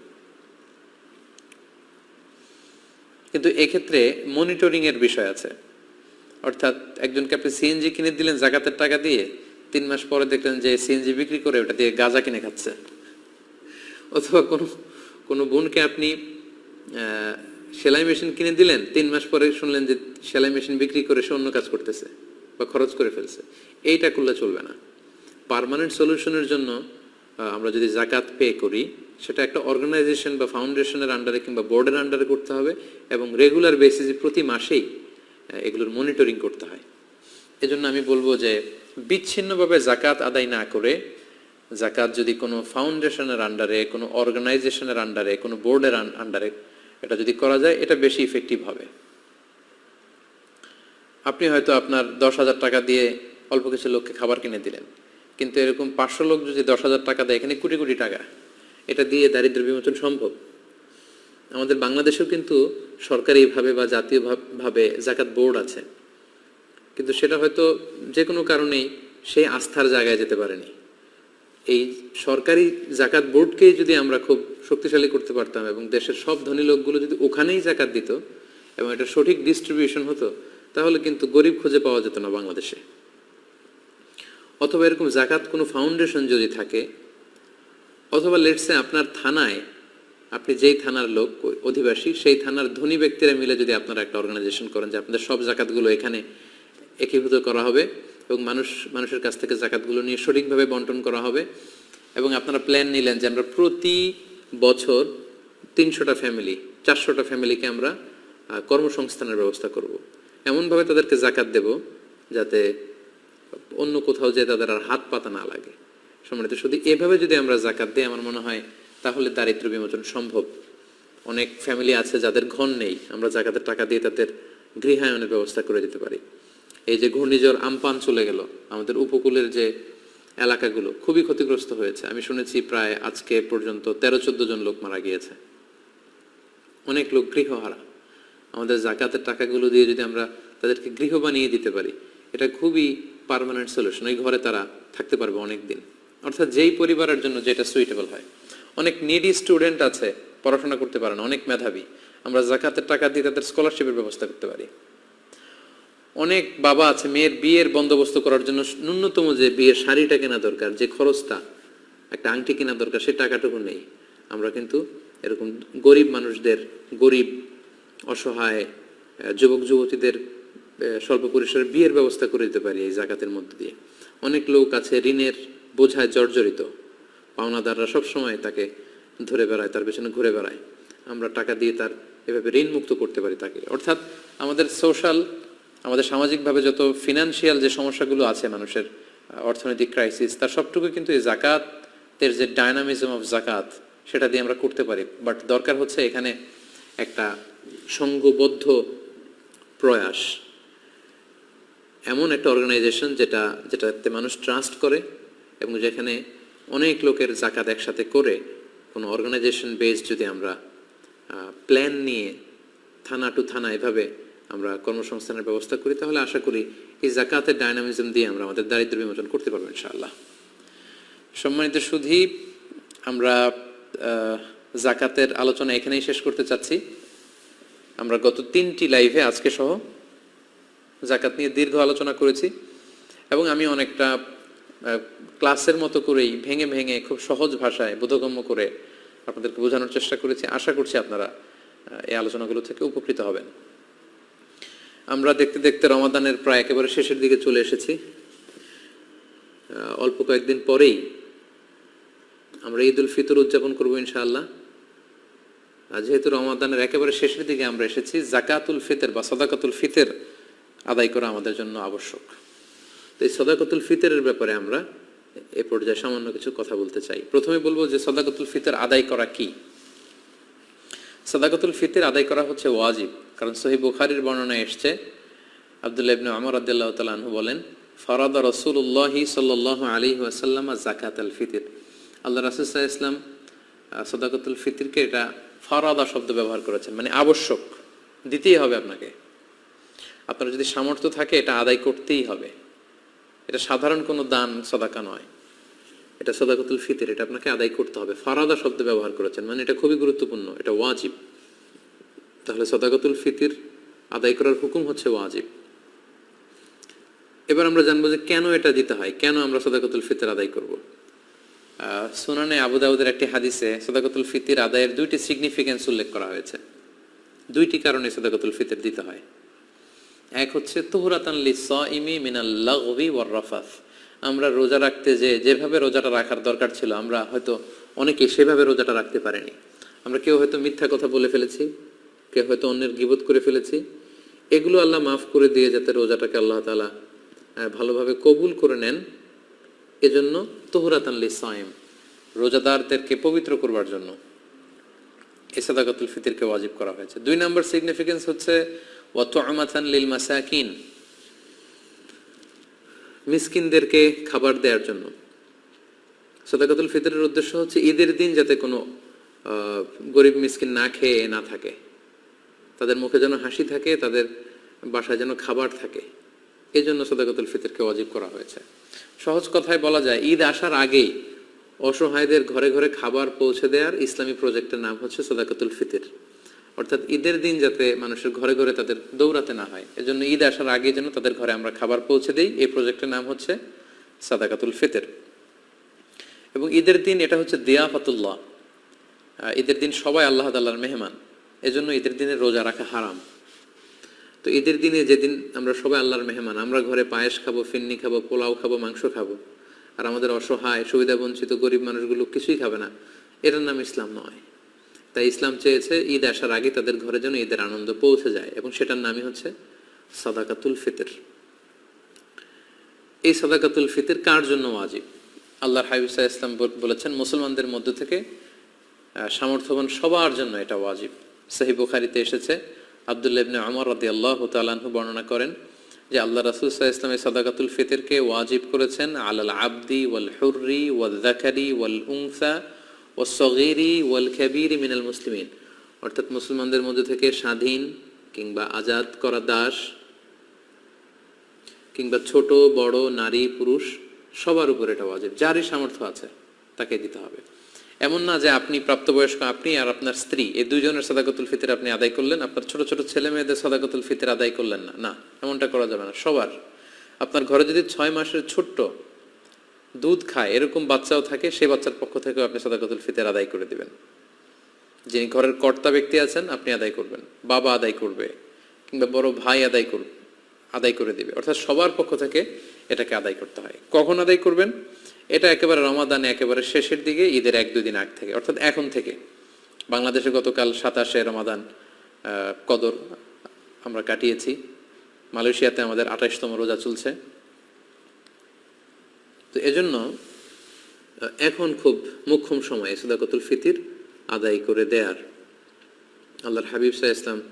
কিন্তু এক্ষেত্রে মনিটরিং এর বিষয় আছে। অর্থাৎ একজনকে আপনি সিএনজি কিনে দিলেন জাকাতের টাকা দিয়ে, 3 মাস পরে দেখলেন যে সিএনজি বিক্রি করে ওটা দিয়ে গাঁজা কিনে খাচ্ছে। অথবা কোনো বোনকে আপনি সেলাই মেশিন কিনে দিলেন, 3 মাস পরে শুনলেন যে সেলাই মেশিন বিক্রি করে সে অন্য কাজ করতেছে বা খরচ করে ফেলছে। এইটা করলে চলবে না। পার্মানেন্ট সলিউশনের জন্য আমরা যদি জাকাত পে করি, সেটা একটা অর্গানাইজেশন বা ফাউন্ডেশনের আন্ডারে কিংবা বোর্ডের আন্ডারে করতে হবে, এবং রেগুলার বেসিসে প্রতি মাসেই এগুলোর মনিটরিং করতে হয়। এজন্য আমি বলবো যে বিচ্ছিন্নভাবে জাকাত আদায় না করে, জাকাত যদি কোনো ফাউন্ডেশনের আন্ডারে, কোনো অর্গানাইজেশনের আন্ডারে, কোনো বোর্ডের আন্ডারে এটা যদি করা যায়, এটা বেশি ইফেক্টিভ হবে। আপনি হয়তো আপনার 10,000 টাকা দিয়ে অল্প কিছু লোককে খাবার কিনে দিলেন, কিন্তু এরকম 500 লোক যদি 10,000 টাকা দেয়, এখানে কোটি কোটি টাকা, এটা দিয়ে দারিদ্র্য বিমোচন সম্ভব। আমাদের বাংলাদেশেও কিন্তু সরকারিভাবে বা জাতীয়ভাবে জাকাত বোর্ড আছে, কিন্তু সেটা হয়তো যে কোনো কারণেই সেই আস্থার জায়গায় যেতে পারেনি। এই সরকারি জাকাত বোর্ডকেই যদি আমরা খুব শক্তিশালী করতে পারতাম এবং দেশের সব ধনী লোকগুলো যদি ওখানেই জাকাত দিত এবং এটা সঠিক ডিস্ট্রিবিউশন হতো, তাহলে কিন্তু গরিব খুঁজে পাওয়া যেত না বাংলাদেশে। অথবা এরকম জাকাত কোনো ফাউন্ডেশন যদি থাকে, অথবা লেটসে আপনার থানায়, আপনি যেই থানার লোক অধিবাসী, সেই থানার ধনী ব্যক্তিরা মিলে যদি আপনারা একটা অর্গানাইজেশন করেন যে আপনাদের সব জাকাতগুলো এখানে একীভূত করা হবে এবং মানুষের কাছ থেকে জাকাতগুলো নিয়ে সঠিকভাবে বন্টন করা হবে, এবং আপনারা প্ল্যান নিলেন যে আমরা প্রতি বছর 300টা ফ্যামিলি, 400টা ফ্যামিলিকে আমরা কর্মসংস্থানের ব্যবস্থা করব। এমনভাবে তাদেরকে জাকাত দেব যাতে অন্য কোথাও যে তাদের আর হাত পাতা না লাগে। সম্মানিত শুধু এভাবে যদি আমরা জাকাত দিই, আমার মনে হয় তাহলে দারিদ্র্য বিমোচন সম্ভব। অনেক ফ্যামিলি আছে যাদের ঘর নেই, আমরা জাকাতের টাকা দিয়ে তাদের গৃহায়নের ব্যবস্থা করে দিতে পারি। এই যে ঘূর্ণিঝড় আমপান চলে গেল, আমাদের উপকূলের যে এলাকাগুলো খুবই ক্ষতিগ্রস্ত হয়েছে। আমি শুনেছি প্রায় আজকে পর্যন্ত 13-14 জন লোক মারা গিয়েছে, অনেক লোক গৃহহারা। আমাদের জাকাতের টাকাগুলো দিয়ে যদি আমরা তাদেরকে গৃহ বানিয়ে দিতে পারি, এটা খুবই পার্মানেন্ট সলিউশন। ওই ঘরে তারা থাকতে পারবে অনেক দিন, অর্থাৎ যেই পরিবারের জন্য যেটা সুইটেবল হয়। অনেক নিডি স্টুডেন্ট আছে, পড়াশোনা করতে পারে না, অনেক মেধাবী, আমরা জাকাতের টাকা দিয়ে তাদের স্কলারশিপের ব্যবস্থা করতে পারি। অনেক বাবা আছে, মেয়ের বিয়ের বন্দোবস্ত করার জন্য ন্যূনতম যে বিয়ের শাড়িটা কেনা দরকার, যে খরচটা, একটা আংটি কেনা দরকার, সেই টাকাটুকু নেই। আমরা কিন্তু এরকম গরিব মানুষদের, গরিব অসহায় যুবক যুবতীদের স্বল্প পরিসরের বিয়ের ব্যবস্থা করে দিতে পারি এই জাকাতের মধ্যে দিয়ে। অনেক লোক আছে ঋণের বোঝায় জর্জরিত, পাওনাদাররা সবসময় তাকে ধরে বেড়ায়, তার পেছনে ঘুরে বেড়ায়। আমরা টাকা দিয়ে তার এভাবে ঋণ মুক্ত করতে পারি তাকে। অর্থাৎ আমাদের আমাদের সামাজিকভাবে যত ফিনান্সিয়াল যে সমস্যাগুলো আছে মানুষের, অর্থনৈতিক ক্রাইসিস, তার সবটুকু কিন্তু এই জাকাতের যে ডায়নামিজম অফ জাকাত, সেটা দিয়ে আমরা করতে পারি। বাট দরকার হচ্ছে এখানে একটা সংঘবদ্ধ প্রয়াস, এমন একটা অর্গানাইজেশন যেটাতে মানুষ ট্রাস্ট করে এবং যেখানে অনেক লোকের জাকাত একসাথে করে কোনো অর্গানাইজেশন বেসড যদি আমরা প্ল্যান নিয়ে থানা টু থানা এভাবে আমরা কর্মসংস্থানের ব্যবস্থা করি, তাহলে আশা করি এই জাকাতের ডায়নামিজম দিয়ে আমরা আমাদের দারিদ্র্য বিমোচন করতে পারবো ইনশাআল্লাহ। সম্মানিত সুধী, আমরা জাকাতের আলোচনা এখানেই শেষ করতে চাচ্ছি। আমরা গত 3টি লাইভে আজকে সহ জাকাত নিয়ে দীর্ঘ আলোচনা করেছি এবং আমি অনেকটা ক্লাসের মতো করেই ভেঙে ভেঙে খুব সহজ ভাষায় বোধগম্য করে আপনাদেরকে বোঝানোর চেষ্টা করেছি। আশা করছি আপনারা এই আলোচনাগুলো থেকে উপকৃত হবেন। আমরা দেখতে দেখতে রমাদানের প্রায় একেবারে শেষের দিকে চলে এসেছি। অল্প কয়েকদিন পরেই আমরা ঈদ উল ফিতর উদযাপন করবো ইনশাআল্লাহ। যেহেতু রমাদানের একেবারে শেষের দিকে আমরা এসেছি, জাকাতুল ফিতর বা সাদাকাতুল ফিতর আদায় করা আমাদের জন্য আবশ্যক। তো এই সাদাকাতুল ফিতরের ব্যাপারে আমরা এ পর্যায়ে সামান্য কিছু কথা বলতে চাই। প্রথমে বলবো যে সাদাকাতুল ফিতর আদায় করা কি। সাদাকাতুল ফিতর আদায় করা হচ্ছে ওয়াজিব, কারণ সহিহ বুখারীর বর্ণনায় এসেছে, আব্দুল্লাহ ইবনে ওমর রাদিয়াল্লাহু তাআলা আনহু বলেন, ফারাদা রাসূলুল্লাহি সাল্লাল্লাহু আলাইহি ওয়াসাল্লাম যাকাতুল ফিতর। আল্লাহ রাসূল সাল্লাল্লাহু আলাইহি ওয়াসাল্লাম সাদাকাতুল ফিতরকে এটা ফারাদা শব্দ ব্যবহার করেছেন, মানে আবশ্যক, দিতেই হবে আপনাকে। আপনার যদি সামর্থ্য থাকে এটা আদায় করতেই হবে। এটা সাধারণ কোনো দান সাদাকা নয়, এটা সাদাকাতুল ফিতর, এটা আপনাকে আদায় করতে হবে। ফারাদা শব্দ ব্যবহার করেছেন, মানে এটা খুবই গুরুত্বপূর্ণ, এটা ওয়াজিব। তাহলে সাদাকাতুল ফিতর আদায় করার হুকুম হচ্ছে ওয়াজিব। এবার আমরা জানবো যে কেন এটা দিতে হয়, কেন আমরা সাদাকাতুল ফিতর আদায় করব। সুনানে আবু দাউদের একটি হাদিসে সাদাকাতুল ফিতর আদায়ের 2টি সিগনিফিকেন্স উল্লেখ করা হয়েছে। 2টি কারণে সাদাকাতুল ফিতর দিতে হয়। এক হচ্ছে তুহরাতান লিস-সাইমি মিনাল লাগবি ওয়ার রাফাস। আমরা রোজা রাখতে যেভাবে রোজাটা রাখার দরকার ছিল, আমরা হয়তো অনেকে সেভাবে রোজাটা রাখতে পারিনি। আমরা কেউ হয়তো মিথ্যা কথা বলে ফেলেছি, কেউ হয়তো অন্যের গীবত করে ফেলেছি। এগুলো আল্লাহ মাফ করে দিয়ে যাতে রোজাটাকে আল্লাহ তাআলা ভালোভাবে কবুল করে নেন, এজন্য তুহরাতান লিস-সাইম, রোজাদারদেরকে পবিত্র করবার জন্য এই সাদাকাতুল ফিতরকে ওয়াজিব করা হয়েছে। 2 নম্বর সিগনিফিকেন্স হচ্ছে ওয়া তু'মাতান লিল মাসাকিন, মিসকিনদেরকে খাবার দেওয়ার জন্য। সাদাকাতুল ফিতরের উদ্দেশ্য হচ্ছে ঈদের দিন যাতে কোনো গরিব মিসকিন না খেয়ে না থাকে, তাদের মুখে যেন হাসি থাকে, তাদের বাসায় যেন খাবার থাকে, এই জন্য সাদাকাতুল ফিতরকে ওয়াজিব করা হয়েছে। সহজ কথায় বলা যায়, ঈদ আসার আগেই অসহায়দের ঘরে ঘরে খাবার পৌঁছে দেওয়ার ইসলামী প্রজেক্টের নাম হচ্ছে সাদাকাতুল ফিতর। অর্থাৎ ঈদের দিন যাতে মানুষের ঘরে ঘরে তাদের দৌড়াতে না হয়, এজন্য ঈদ আসার আগে যেন তাদের ঘরে আমরা খাবার পৌঁছে দেই, এই প্রজেক্টের নাম হচ্ছে সাদাকাতুল ফিতর। এবং ঈদের দিন এটা হচ্ছে দিয়াফাতুল্লাহ, ঈদের দিন সবাই আল্লাহ তাআলার মেহমান, এজন্য ঈদের দিনে রোজা রাখা হারাম। তো ঈদের দিনে যেদিন আমরা সবাই আল্লাহর মেহমান, আমরা ঘরে পায়েস খাবো, ফিন্নি খাবো, পোলাও খাবো, মাংস খাবো, আর আমাদের অসহায় সুবিধা বঞ্চিত গরিব মানুষগুলো কিছুই খাবে না, এটার নাম ইসলাম নয়। তাই ইসলাম চেয়েছে ঈদ আসার আগে তাদের ঘরে যেন ঈদের আনন্দ পৌঁছে যায়, এবং সেটার নামই হচ্ছে সাদাকাতুল ফিতর। এই সাদাকাতুল ফিতর কার জন্য ওয়াজিব? আল্লাহর হাবিব সাল্লাল্লাহু আলাইহি ওয়াসাল্লাম বলেছেন, মুসলমানদের মধ্য থেকে সামর্থ্যবান সবার জন্য এটা ওয়াজিব। সহিহ বুখারীতে এসেছে, আব্দুল্লাহ ইবনে ওমর রাদিয়াল্লাহু তাআলা আনহু বর্ণনা করেন যে আল্লাহ রাসূল সাল্লাল্লাহু আলাইহি ওয়াসাল্লাম সাদাকাতুল ফিতরকে ওয়াজিব করেছেন আলাল আবদি ওয়াল হুররি ওয়াল যাকারি ওয়াল উনসা ওয়াস সগীরি ওয়াল কাবীরি মিনাল মুসলিমিন। অর্থাৎ মুসলমানদের মধ্যে থেকে স্বাধীন কিংবা আজাদ করা দাস কিংবা ছোট বড় নারী পুরুষ সবার উপর এটা ওয়াজিব, যারই সামর্থ্য আছে তাকে দিতে হবে। এমন না যে আপনি প্রাপ্তবয়স্ক, আপনি আর আপনার স্ত্রী এই দুইজনের সাদাকাতুল ফিতর আপনি আদায় করলেন, আপনার ছোট ছোট ছেলে মেয়েদের সাদাকাতুল ফিতর আদায় করলেন না, না, এমনটা করা যাবে না। সবার, আপনার ঘরে যদি 6 মাসের ছোট্ট দুধ খায় এরকম বাচ্চাও থাকে, সেই বাচ্চার পক্ষ থেকেও আপনি সাদাকাতুল ফিতর আদায় করে দিবেন। যিনি ঘরের কর্তা ব্যক্তি আছেন আপনি আদায় করবেন, বাবা আদায় করবে, কিংবা বড় ভাই আদায় করে দিবে। অর্থাৎ সবার পক্ষ থেকে এটাকে আদায় করতে হয়। কখন আদায় করবেন? এটা একেবারে রমাদানে একেবারে শেষের দিকে, ঈদের 1-2 দিন আগ থেকে, অর্থাৎ এখন থেকে। বাংলাদেশে গতকাল 27শে রমাদান কদর আমরা কাটিয়েছি, মালয়েশিয়াতে আমাদের 28তম রোজা চলছে। তো এজন্য এখন খুব মোক্ষম সময় সাদাকাতুল ফিতর আদায় করে দেয়ার। আল্লাহর হাবিব সাল্লাল্লাহু আলাইহি ওয়াসাল্লাম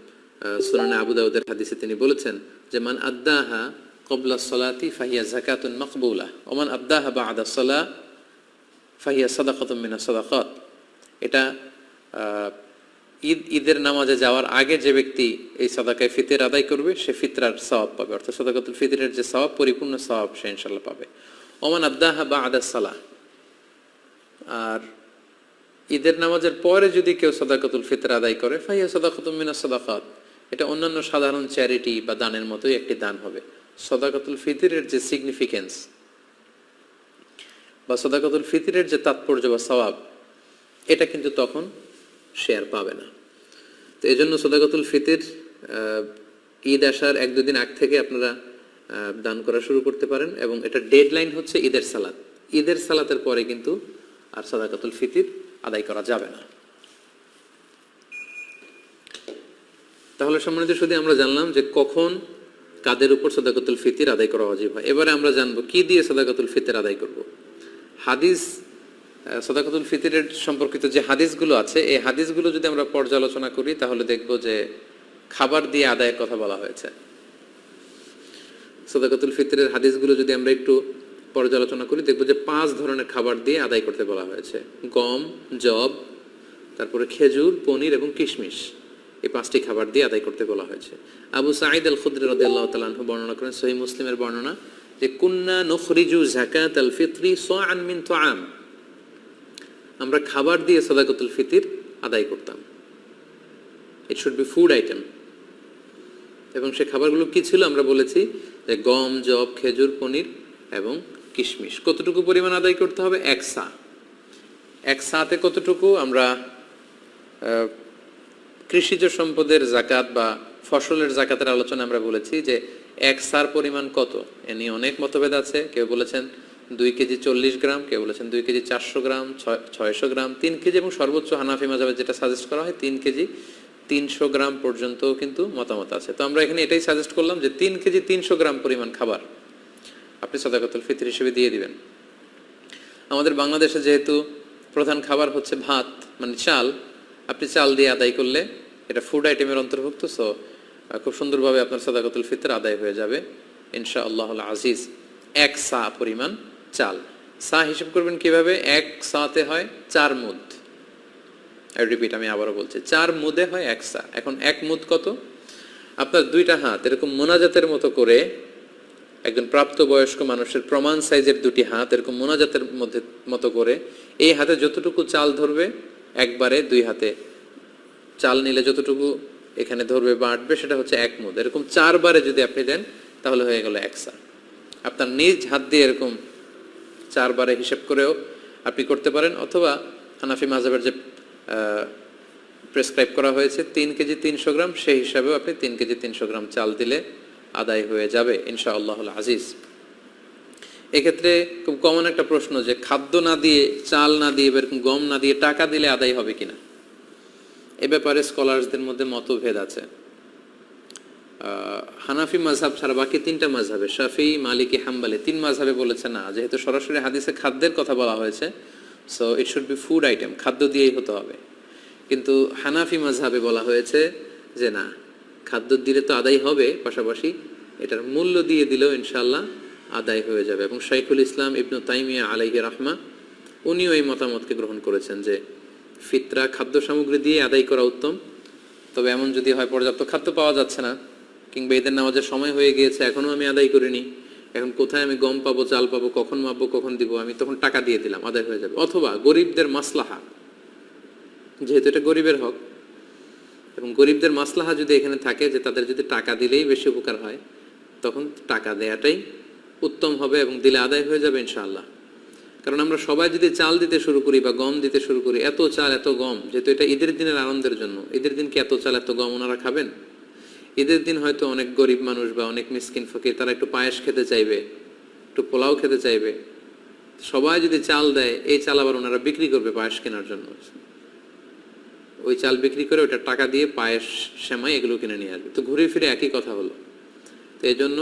সুনানে আবু দাউদের হাদিসে তিনি বলেছেন যে মান আদ্দাহা ক্বাবলা সলাতি ফাহিয়া যাকাতুন মাকবুলা ওয়া মান আদ্দাহা বা'দা সলাহ ফাহিয়া সাদাকাতুম মিনাস সাদাকাত। এটা ঈদের নামাজে যাওয়ার আগে যে ব্যক্তি এই সাদাকায়ে ফিতর আদায় করবে সে ফিতরার সওয়াব পাবে, অর্থাৎ সাদাকাতুল ফিতরের যে সওয়াব, পরিপূর্ণ সওয়াব সে ইনশাআল্লাহ পাবে। ওয়া মান আদ্দাহা বা'দা সালাহ, আর ঈদের নামাজের পরে যদি কেউ সাদাকাতুল ফিতর আদায় করে ফাহিয়া সাদাকাতুম মিনাস সাদাকাত, এটা অন্যান্য সাধারণ চ্যারিটি বা দানের মতোই একটি দান হবে। সাদাকাতুল ফিতরের যে সিগনিফিকেন্স বা সাদাকাতুল ফিতরের যে তাৎপর্য বা সওয়াব, এটা কিন্তু তখন সে আর পাবে না। তো এই জন্য সাদাকাতুল ফিতর ঈদ আসার 1-2 দিন আগ থেকে আপনারা দান করা শুরু করতে পারেন, এবং এটা ডেডলাইন হচ্ছে ঈদের সালাত। ঈদের সালাতের পরে কিন্তু আর সাদাকাতুল ফিতর আদায় করা যাবে না। তাহলে সম্মানিত শুধু আমরা জানলাম যে কখন কাদের উপর সাদাকাতুল ফিতর আদায় করা ওয়াজিব হয়। এবারে আমরা জানবো কি দিয়ে সাদাকাতুল ফিতর আদায় করব। হাদিস, সাদাকাতুল ফিতরের সম্পর্কিত যে হাদিসগুলো আছে, এই হাদিসগুলো যদি আমরা পর্যালোচনা করি তাহলে দেখব যে খাবার দিয়ে আদায়ের কথা বলা হয়েছে। সাদাকাতুল ফিতরের হাদিসগুলো যদি আমরা একটু পর্যালোচনা করি দেখব যে 5 ধরনের খাবার দিয়ে আদায় করতে বলা হয়েছে। গম, যব, তারপরে খেজুর, পনির এবং কিশমিশ, এই 5টি খাবার দিয়ে আদায় করতে বলা হয়েছে। আবু সাঈদ আল খুদরি রাদিয়াল্লাহু তাআলা আনহু বর্ণনা করেন, সহিহ মুসলিমের বর্ণনা, যে কুন্না নুখরিজু যাকাতাল ফিতরি সাআন মিন তুআম, আমরা খাবার দিয়ে সাদাকাতুল ফিতর আদায় করতাম। It should be food item. এবং সে খাবারগুলো কি ছিল আমরা বলেছি যে গম, যব, খেজুর, পনির এবং কিশমিশ। কতটুকু পরিমাণ আদায় করতে হবে? 1 সা। 1 সাতে কতটুকু? আমরা কৃষিজ সম্পদের যাকাত বা ফসলের যাকাতের আলোচনা আমরা বলেছি যে 1 সার পরিমাণ কত, এ নিয়ে অনেক মতভেদ আছে। কেউ বলেছেন 2 কেজি 40 গ্রাম, কেউ বলেছেন 2 কেজি 400 গ্রাম, 600 গ্রাম, 3 কেজি, এবং সর্বোচ্চ হানাফি মাযহাবে যেটা সাজেস্ট করা হয় 3 কেজি 300 গ্রাম পর্যন্ত কিন্তু মতামত আছে। তো আমরা এখানে এটাই সাজেস্ট করলাম যে 3 কেজি 300 গ্রাম পরিমাণ খাবার আপনি সাদাকাতুল ফিতর হিসেবে দিয়ে দিবেন। আমাদের বাংলাদেশে যেহেতু প্রধান খাবার হচ্ছে ভাত, মানে চাল, আপনি চাল দিয়ে আদায় করলে এটা ফুড আইটেমের অন্তর্ভুক্ত। সো খুব সুন্দরভাবে আপনার সাদাকাতুল ফিতর আদায় হয়ে যাবে ইনশাআল্লাহুল আজিজ। 1 সা পরিমাণ চাল। সা হিসাব করবেন কিভাবে? 1 সাতে হয় 4 মুদ। রিপিট, আমি আবারও বলছি, 4 মুদে হয় 1 সা। এখন 1 মুদ কত? আপনার 2টা হাত এরকম মোনাজাতের মতো করে, একজন প্রাপ্তবয়স্ক মানুষের প্রমাণ সাইজের 2টি হাত এরকম মোনাজাতের মতো করে, এই হাতে যতটুকু চাল ধরবে একবারে 2 হাতে চাল নিলে যতটুকু এখানে ধরবে বা আটবে সেটা হচ্ছে 1 মুদ। এরকম 4 বারে যদি আপনি দেন তাহলে হয়ে গেল 1 সা। আপনার নিজ হাত দিয়ে এরকম 4 বারে হিসাব করেও আপনি করতে পারেন, অথবা হানাফি মাযহাবের যে প্রেসক্রাইব করা হয়েছে 3 কেজি 300 গ্রাম, সেই হিসাবেও আপনি 3 কেজি 300 গ্রাম চাল দিলে আদায় হয়ে যাবে ইনশাআল্লাহুল আজিজ। এক্ষেত্রে খুব কমন একটা প্রশ্ন যে খাদ্য না দিয়ে, চাল না দিয়ে, এরকম গম না দিয়ে টাকা দিলে আদায় হবে কিনা। এ ব্যাপারে স্কলারসদের মধ্যে মতভেদ আছে। হানাফি মাযহাব ছাড়া বাকি 3টা মাযহাবে, শাফিঈ, মালিকি, হাম্বলি, 3 মাযহাবে বলেছে না, যেহেতু সরাসরি হাদিসে খাদ্যের কথা বলা হয়েছে, so it should be food item, খাদ্য দিয়েই হতে হবে। কিন্তু হানাফি মাযহাবে বলা হয়েছে যে না, খাদ্য দিলে তো আদায় হবে, পাশাপাশি এটার মূল্য দিয়ে দিলেও ইনশাআল্লাহ আদায় হয়ে যাবে। এবং শাইখুল ইসলাম ইবনু তাইমিয়া আলাইহি রাহমা উনিও এই মতামতকে গ্রহণ করেছেন যে ফিতরা খাদ্য সামগ্রী দিয়ে আদায় করা উত্তম। তবে এমন যদি হয় পর্যাপ্ত খাদ্য পাওয়া যাচ্ছে না, কিংবা ঈদের নামাজের সময় হয়ে গিয়েছে এখনও আমি আদায় করিনি, এখন কোথায় আমি গম পাবো, চাল পাবো, কখন মাপবো, কখন দিব, আমি তখন টাকা দিয়ে দিলাম, আদায় হয়ে যাবে। অথবা গরিবদের মাসলাহা, যেহেতু এটা গরিবের হক, এবং গরিবদের মাসলাহা যদি এখানে থাকে যে তাদের যদি টাকা দিলেই বেশি উপকার হয়, তখন টাকা দেয়াটাই উত্তম হবে এবং দিলে আদায় হয়ে যাবে ইনশাআল্লাহ। কারণ আমরা সবাই যদি চাল দিতে শুরু করি বা গম দিতে শুরু করি, এত চাল এত গম, যেহেতু এটা ঈদের দিনের আনন্দের জন্য, ঈদের দিন কি এত চাল এত গম ওনারা খাবেন? ঈদের দিন হয়তো অনেক গরিব মানুষ বা অনেক মিসকিন ফকির তারা একটু পায়েস খেতে চাইবে, একটু পোলাও খেতে চাইবে। সবাই যদি চাল দেয়, এই চাল আবার ওনারা বিক্রি করবে পায়েস কেনার জন্য, ওই চাল বিক্রি করে ওটা টাকা দিয়ে পায়েস, সেমাই এগুলো কিনে নিয়ে আসবে। তো ঘুরে ফিরে একই কথা হলো। তো এই জন্য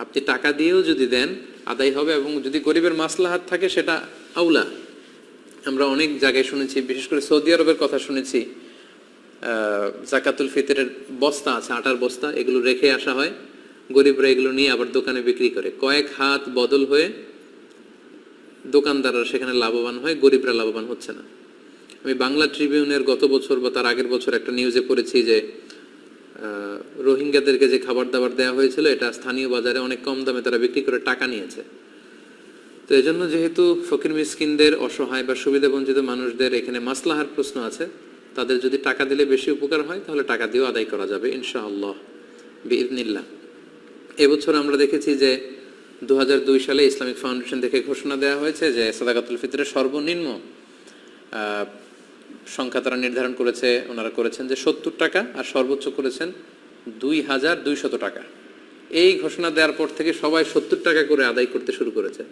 আপনি টাকা দিয়েও যদি দেন আদায় হবে, এবং যদি গরিবের মাসলাহাত থাকে সেটা আউলা। আমরা অনেক জায়গায় শুনেছি, বিশেষ করে সৌদি আরবের কথা শুনেছি, জাকাতুল ফিতরের বস্তা আছে, আটার বস্তা, এগুলো রেখে আসা হয়, গরিবরা এগুলো নিয়ে আবার দোকানে বিক্রি করে, কয়েক হাত বদল হয়ে দোকানদাররা সেখানে লাভবান হয়, গরিবরা লাভবান হচ্ছে না। আমি বাংলা ট্রিবিউনের গত বছর বা তার আগের বছর একটা নিউজে পড়েছি যে রোহিঙ্গাদেরকে যে খাবার দাবার দেওয়া হয়েছিল, এটা স্থানীয় বাজারে অনেক কম দামে তারা বিক্রি করে টাকা নিয়েছে। তো এই জন্য যেহেতু ফকির মিসকিনদের, অসহায় বা সুবিধা বঞ্চিত মানুষদের এখানে মাসলাহার প্রশ্ন আছে, তাদের যদি টাকা দিলে বেশি উপকার হয় তাহলে টাকা দিয়েও আদায় করা যাবে ইনশাআল্লাহ বিইذنিল্লাহ। এবছর আমরা দেখেছি যে 2002 সালে ইসলামিক ফাউন্ডেশন থেকে ঘোষণা দেওয়া হয়েছে যে সাদাকাতুল ফিতরের সর্বনিম্ন সংখ্যা তারা নির্ধারণ করেছে, ওনারা করেছেন যে 70 টাকা, আর সর্বোচ্চ করেছেন 2200 টাকা। এই ঘোষণা দেওয়ার পর থেকে সবাই 70 টাকা করে আদায় করতে শুরু করেছে।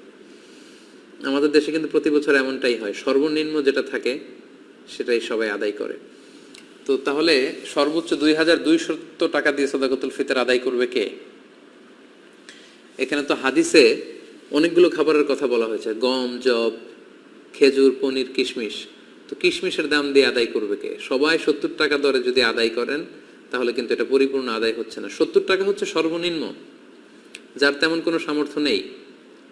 আমাদের দেশে কিন্তু প্রতি বছর এমনটাই হয়, সর্বনিম্ন যেটা থাকে সেটাই সবাই আদায় করে। তো তাহলে সর্বোচ্চ 2200 টাকা দিয়ে সাদাকাতুল ফিতর আদায় করবে কে? এখানে তো হাদিসে অনেকগুলো খাবারের কথা বলা হয়েছে, গম, জব, খেজুর, পনির, কিশমিশ। তো কিশমিশের দাম দিয়ে আদায় করবে কে? সবাই 70 টাকা দরে যদি আদায় করেন তাহলে কিন্তু এটা পরিপূর্ণ আদায় হচ্ছে না। 70 টাকা হচ্ছে সর্বনিম্ন। যার তেমন কোনো সামর্থ্য নেই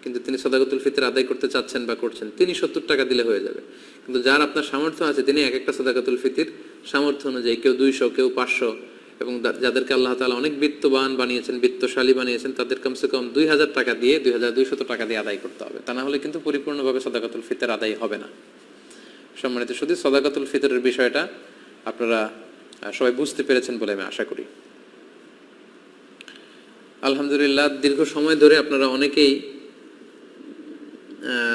কিন্তু তিনি সাদাকাতুল ফিতর আদায় করতে চাচ্ছেন বা করছেন, তিনি 70 টাকা দিলে হয়ে যাবে। কিন্তু যার আপনার সামর্থ্য আছে তিনি এক একটা সাদাকাতুল ফিতর সামর্থ্য অনুযায়ী, কেউ 200, কেউ 500, এবং যাদেরকে আল্লাহ তাআলা অনেক বিত্তবান বানিয়েছেন, বিত্তশালী বানিয়েছেন, তাদের কমসে কম 2000 টাকা দিয়ে, 2200 টাকা দিয়ে আদায় করতে হবে। তা না হলে কিন্তু পরিপূর্ণভাবে সাদাকাতুল ফিতর আদায় হবে না। সম্মানিত শুধু সাদাকাতুল ফিতরের বিষয়টা আপনারা সবাই বুঝতে পেরেছেন বলে আমি আশা করি। আলহামদুলিল্লাহ, দীর্ঘ সময় ধরে আপনারা অনেকেই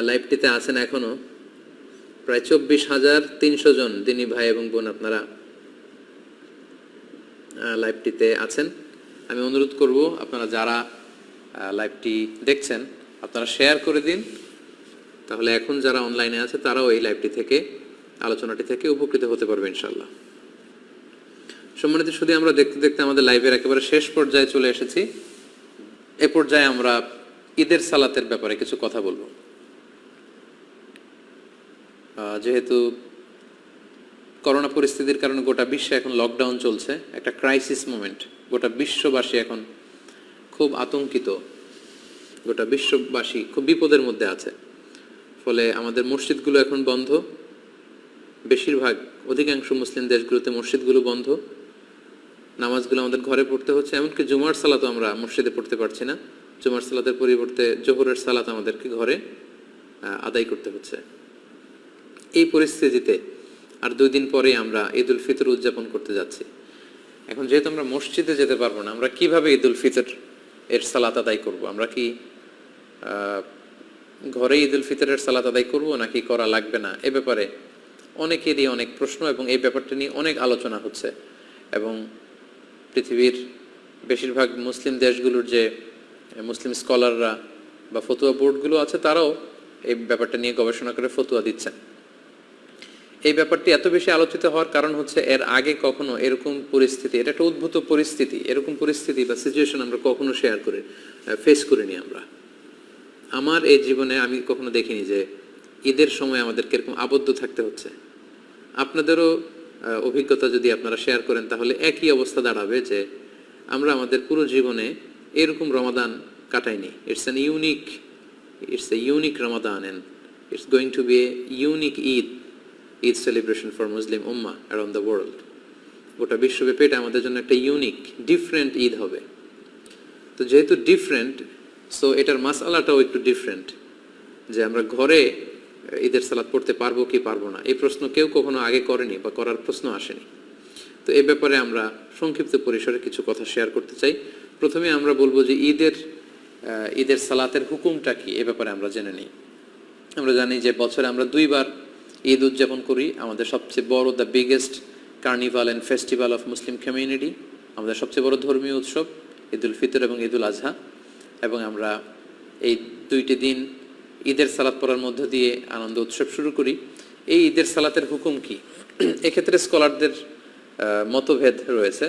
লাইভটিতে আছেন, এখনো প্রায় 24,300 জন দিনী ভাই এবং বোন আপনারা লাইভটিতে আছেন। আমি অনুরোধ করব আপনারা যারা লাইভটি দেখছেন আপনারা শেয়ার করে দিন, তাহলে এখন যারা অনলাইনে আছে তারাও এই লাইভটি থেকে, আলোচনাটি থেকে উপকৃত হতে পারবে ইনশাআল্লাহ। সম্মানিত শুধু আমরা দেখতে দেখতে আমাদের লাইভের একেবারে শেষ পর্যায়ে চলে এসেছি। এ পর্যায়ে আমরা ঈদের সালাতের ব্যাপারে কিছু কথা বলবো। যেহেতু করোনা পরিস্থিতির কারণে গোটা বিশ্বে এখন লকডাউন চলছে, একটা ক্রাইসিস মোমেন্ট, গোটা বিশ্ববাসী এখন খুব আতঙ্কিত, গোটা বিশ্ববাসী খুব বিপদের মধ্যে আছে। ফলে আমাদের মসজিদগুলো এখন বন্ধ, বেশিরভাগ অধিকাংশ মুসলিম দেশগুলোতে মসজিদগুলো বন্ধ, নামাজগুলো আমাদের ঘরে পড়তে হচ্ছে, এমনকি জুমার সালাতও আমরা মসজিদে পড়তে পারছি না। জুমার সালাতের পরিবর্তে জোহরের সালাত আমাদেরকে ঘরে আদায় করতে হচ্ছে। এই পরিস্থিতিতে আর 2 দিন পরে আমরা ঈদ উল ফিতর উদযাপন করতে যাচ্ছি। এখন যেহেতু আমরা মসজিদে যেতে পারবো না, আমরা কিভাবে ঈদ উল ফিতর এর সালাত আদায় করব? আমরা কি ঘরে ঈদ উল ফিতরের সালাত আদায় করব নাকি করা লাগবে না? এ ব্যাপারে অনেকেরই অনেক প্রশ্ন এবং এই ব্যাপারটা নিয়ে অনেক আলোচনা হচ্ছে। এবং পৃথিবীর বেশিরভাগ মুসলিম দেশগুলোর যে মুসলিম স্কলাররা বা ফতুয়া বোর্ডগুলো আছে, তারাও এই ব্যাপারটা নিয়ে গবেষণা করে ফতুয়া দিচ্ছেন। এই ব্যাপারটি এত বেশি আলোচিত হওয়ার কারণ হচ্ছে এর আগে কখনো এরকম পরিস্থিতি, এটা একটা উদ্ভূত পরিস্থিতি, এরকম পরিস্থিতি বা সিচুয়েশন আমরা কখনো ফেস করিনি। আমার এই জীবনে আমি কখনো দেখিনি যে ঈদের সময় আমাদেরকে এরকম আবদ্ধ থাকতে হচ্ছে। আপনাদেরও অভিজ্ঞতা যদি আপনারা শেয়ার করেন তাহলে একই অবস্থা দাঁড়াবে যে আমরা আমাদের পুরো জীবনে এরকম রমাদান কাটাইনি। It's a unique Ramadan and it's going to be a unique Eid celebration for Muslim ummah around the world. গোটা বিশ্বব্যাপী এটা আমাদের জন্য একটা ইউনিক ডিফারেন্ট ঈদ হবে। তো যেহেতু ডিফারেন্ট, সো এটার মাসআলাটাও একটু ডিফারেন্ট, যে আমরা ঘরে ঈদের সালাত পড়তে পারবো কি পারবো না, এই প্রশ্ন কেউ কখনো আগে করেনি বা করার প্রশ্ন আসেনি। তো এই ব্যাপারে আমরা সংক্ষিপ্ত পরিসরে কিছু কথা শেয়ার করতে চাই। প্রথমে আমরা বলবো যে ঈদের সালাতের হুকুমটা কি, এ ব্যাপারে আমরা জেনে নিই। আমরা জানি যে বছরে আমরা 2 বার ঈদ উদযাপন করি। আমাদের সবচেয়ে বড়, the biggest carnival and festival of Muslim community, আমাদের সবচেয়ে বড় ধর্মীয় উৎসব ঈদ উল ফিতর এবং ঈদ উল আজহা। এবং আমরা এই 2টি দিন ঈদের সালাত পড়ার মধ্য দিয়ে আনন্দ উৎসব শুরু করি। এই ঈদের সালাতের হুকুম কি, এক্ষেত্রে স্কলারদের মতভেদ রয়েছে,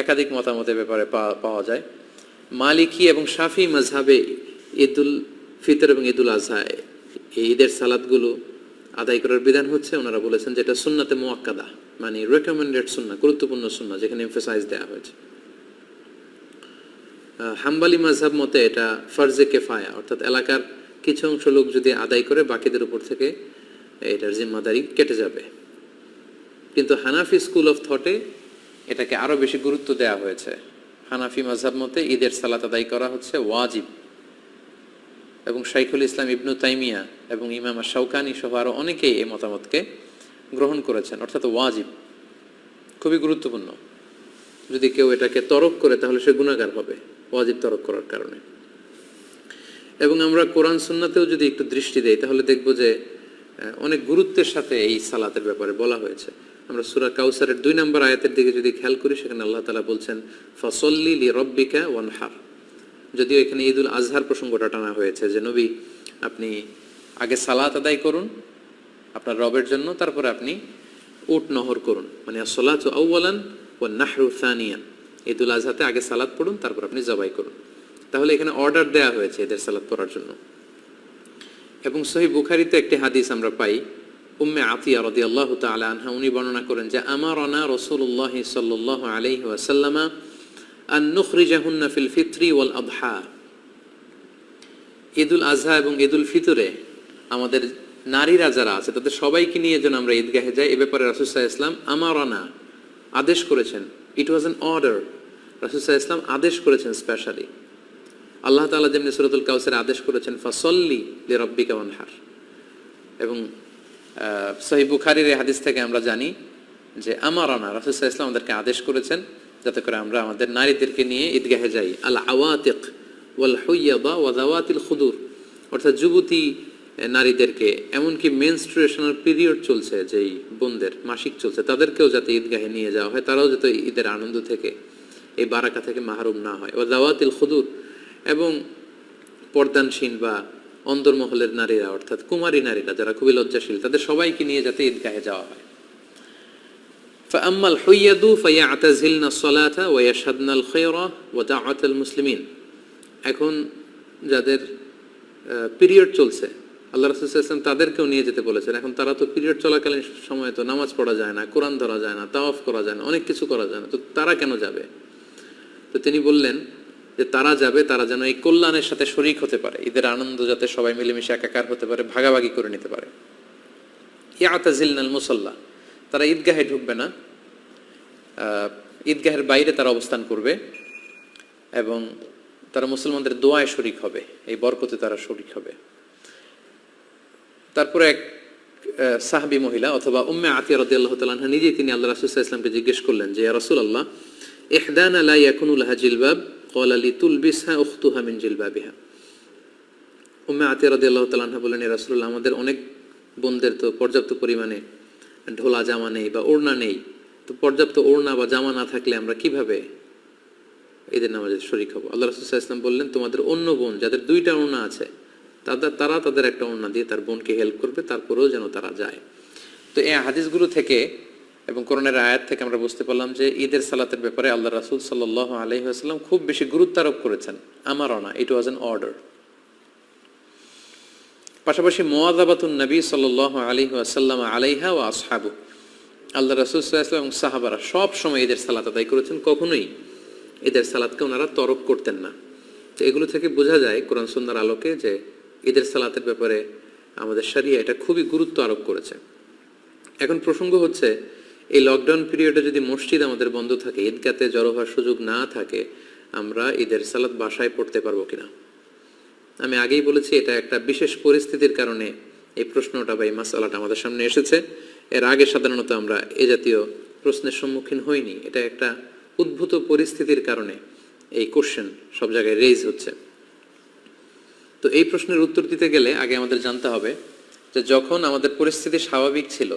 একাধিক মতামতের ব্যাপারে পাওয়া যায়। মালিকি এবং শাফি মাযহাবে ঈদ উল ফিতর এবং ঈদ উল আজহা এই ঈদের সালাতগুলো আদায় করার বিধান হচ্ছে, ওনারা বলেছেন যেটা সুন্নাতে মুআক্কাদা, মানে রেকমেন্ডেড সুন্নাহ, গুরুত্বপূর্ণ সুন্নাহ, যেখানে এমফাসাইজ দেওয়া হয়েছে। হাম্বলি মাযহাব মতে এটা ফরজে কেফায়া, অর্থাৎ এলাকার কিছু অংশ লোক যদি আদায় করে বাকিদের উপর থেকে এটার জিম্মাদারি কেটে যাবে। কিন্তু হানাফি স্কুল অফ থটে এটাকে আরো বেশি গুরুত্ব দেওয়া হয়েছে। হানাফি মাযহাব মতে ঈদের সালাত আদায় করা হচ্ছে ওয়াজিব, এবং শাইখুল ইসলাম ইবনু তাইমিয়া এবং ইমাম শাওকানি সহ আরো অনেকেই এই মতামতকে গ্রহণ করেছেন, অর্থাৎ ওয়াজিব, খুবই গুরুত্বপূর্ণ। যদি কেউ এটাকে তরক করে তাহলে সে গুনাহগার হবে ওয়াজিব তরক করার কারণে। এবং আমরা কোরআন সুন্নাতেও যদি একটু দৃষ্টি দেই তাহলে দেখব যে অনেক গুরুত্বের সাথে এই সালাতের ব্যাপারে বলা হয়েছে। আমরা সূরা কাউসারের 2 নম্বর আয়াতের দিকে যদি খেয়াল করি, সেখানে আল্লাহ তাআলা বলছেন ফাসল্লি লিরাব্বিকা ওয়ানহার। যদিও এখানে ঈদুল আজহার প্রসঙ্গটা টানা হয়েছে যে নবী আপনি আগে সালাত আদায় করুন আপনার রবের জন্য, তারপরে আপনি উট নহর করুন, মানে আসসালাতু আউওয়ালান ওয়ান নাহরু সানিয়ান। ঈদুল আজহাতে আগে সালাত পড়ুন, তারপর আপনি জবাই করুন। তাহলে এখানে অর্ডার দেয়া হয়েছে এদের সালাত পড়ার জন্য। এবং সহিহ বুখারীতে একটি হাদিস আমরা পাই, উম্মে আতিয়া রাদিয়াল্লাহু তাআলা আনহা উনি বর্ণনা করেন যে আমারানা রাসূলুল্লাহ সাল্লাল্লাহু আলাইহি ওয়াসাল্লাম আন নুখরিজাহুন্না ফিল ফিত্রি ওয়াল আদহা। ঈদুল আজহা এবং ঈদুল ফিতরে আমাদের নারীরা যারা আছে তাদের সবাইকে নিয়ে যেন আমরা ঈদগাহে যাই, এ ব্যাপারে রাসূল সাল্লাল্লাহু আলাইহি ওয়াসাল্লাম আমারানা আদেশ করেছেন। ইট ওয়াজ অ্যান অর্ডার, রাসূল সাল্লাল্লাহু আলাইহি ওয়াসাল্লাম আদেশ করেছেন স্পেশালি। আল্লাহ তাআলা যেমনি সূরাতুল কাউসারে আদেশ করেছেন ফাসল্লি লিরাব্বিকা ওয়ানহার। এবং সহিহ বুখারীর এই হাদিস থেকে আমরা জানি যে আমারানা, রাসূল সাল্লাল্লাহু আলাইহি ওয়াসাল্লাম আমাদেরকে আদেশ করেছেন যাতে করে আমরা আমাদের নারীদেরকে নিয়ে ঈদগাহে যাই। আল আওয়াতিক ওয়াল হুইয়াদা ওয়া যাওয়াতিল খুদুর, অর্থাৎ যুবতী নারীদেরকে, এমনকি মেনস্ট্রুয়েশনাল পিরিয়ড চলছে, যেই বোনদের মাসিক চলছে, তাদেরকেও যাতে ঈদগাহে নিয়ে যাওয়া হয়, তারাও যাতে ঈদের আনন্দ থেকে, এই বারাকা থেকে মাহরুম না হয়। ওয়া যাওয়াতিল খুদুর, এবং পর্দানসীন বা অন্দরমহলের নারীরা, অর্থাৎ কুমারী নারীরা যারা খুবই লজ্জাশীল, তাদের সবাইকে নিয়ে যাতে ঈদগাহে যাওয়া হয়। فأما الحيض فيعتزلن الصلاة ويشهدن الخير ودعوة المسلمين। এখন যাদের পিরিয়ড চলছে, আল্লাহ রাসূল সাল্লাল্লাহু আলাইহি ওয়াসাল্লাম তাদেরকেও নিয়ে যেতে বলেছেন। এখন তারা তো পিরিয়ড চলাকালীন সময়ে তো নামাজ পড়া যায় না, কোরআন ধরা যায় না, তাওয়াফ করা যায় না, অনেক কিছু করা যায় না, তো তারা কেন যাবে? তো তিনি বললেন যে তারা যাবে, তারা যেন এই কল্যাণের সাথে শরীক হতে পারে, ঈদের আনন্দ যাতে সবাই মিলেমিশে একাকার হতে পারে, ভাগাভাগি করে নিতে পারে। ইয়াতাজিলনাল মুসাল্লা, তারা ঈদগাহে ঢুকবে না, ঈদগাহের বাইরে তারা অবস্থান করবে এবং তারা মুসলমানদের দোয়ায় শরিক হবে, এই বরকতে তারা শরিক হবে। তারপরে এক সাহাবী মহিলা অথবা উম্মে আতিয়া রাদিয়াল্লাহু তাআলা আনহা নিজেই তিনি আল্লাহ রাসূল সাল্লাল্লাহু আলাইহি ওয়াসাল্লামকে জিজ্ঞেস করলেন যে ইয়া রাসূলুল্লাহ ইহদানা লা ইয়াকুনু লাহা জিলবাব ক্বালা লিতুলবিসহা উখতুহা মিন জিলবাবিহা। উম্মে আতিয়া রাদিয়াল্লাহু তাআলা আনহা বললেন ইয়া রাসূলুল্লাহ আমাদের অনেক বোনদের তো পর্যাপ্ত পরিমাণে ঢোলা জামা নেই বা ওড়না নেই, তো পর্যাপ্ত ওড়না বা জামা না থাকলে আমরা কিভাবে ঈদের নামাজে শরিক হব? আল্লাহ রাসূল সাল্লাল্লাহু আলাইহি ওয়াসাল্লাম বললেন তোমাদের অন্য বোন যাদের দুইটা ওড়না আছে তারা তাদের একটা ওড়না দিয়ে তার বোনকে হেল্প করবে, তারপরেও যেন তারা যায়। তো এই হাদিসগুলো থেকে এবং কোরআনের আয়াত থেকে আমরা বুঝতে পারলাম যে ঈদের সালাতের ব্যাপারে আল্লাহ রাসূল সাল্লাল্লাহু আলাইহি ওয়াসাল্লাম খুব বেশি গুরুত্ব আরোপ করেছেন। আমারও না, ইট ওয়াজ অ্যান অর্ডার। পাশাপাশি মুওয়াযাবাতুন নবী সাল্লাল্লাহু আলাইহি ওয়াসাল্লাম আলাইহা ওয়া আসহাবু, আল্লাহ রাসূল সাল্লাল্লাহু আলাইহি ওয়াসাল্লাম এবং সাহাবারা সব সময় ঈদের সালাত আদায় করেছেন, কখনোই ঈদের সালাতকে ওনারা তরক করতেন না। তো এগুলো থেকে বোঝা যায় কোরআন সুন্নাহর আলোকে যে ঈদের সালাতের ব্যাপারে আমাদের শরিয়া এটা খুবই গুরুত্ব আরোপ করেছে। এখন প্রসঙ্গ হচ্ছে এই লকডাউন পিরিয়ডে যদি মসজিদ আমাদের বন্ধ থাকে, ঈদগাতে জড়ো হওয়ার সুযোগ না থাকে, আমরা ঈদের সালাত বাসায় পড়তে পারবো কিনা? আমি আগেই বলেছি এটা একটা বিশেষ পরিস্থিতির কারণে এই প্রশ্নটা বা এই মাসআলাটা আমাদের সামনে এসেছে। এর আগে সাধারণত আমরা এ জাতীয় প্রশ্নের সম্মুখীন হইনি। এটা একটা উদ্ভূত পরিস্থিতির কারণে এই কোশ্চেন সব জায়গায় রেইজ হচ্ছে। তো এই প্রশ্নের উত্তর দিতে গেলে আগে আমাদের জানতে হবে যে যখন আমাদের পরিস্থিতি স্বাভাবিক ছিল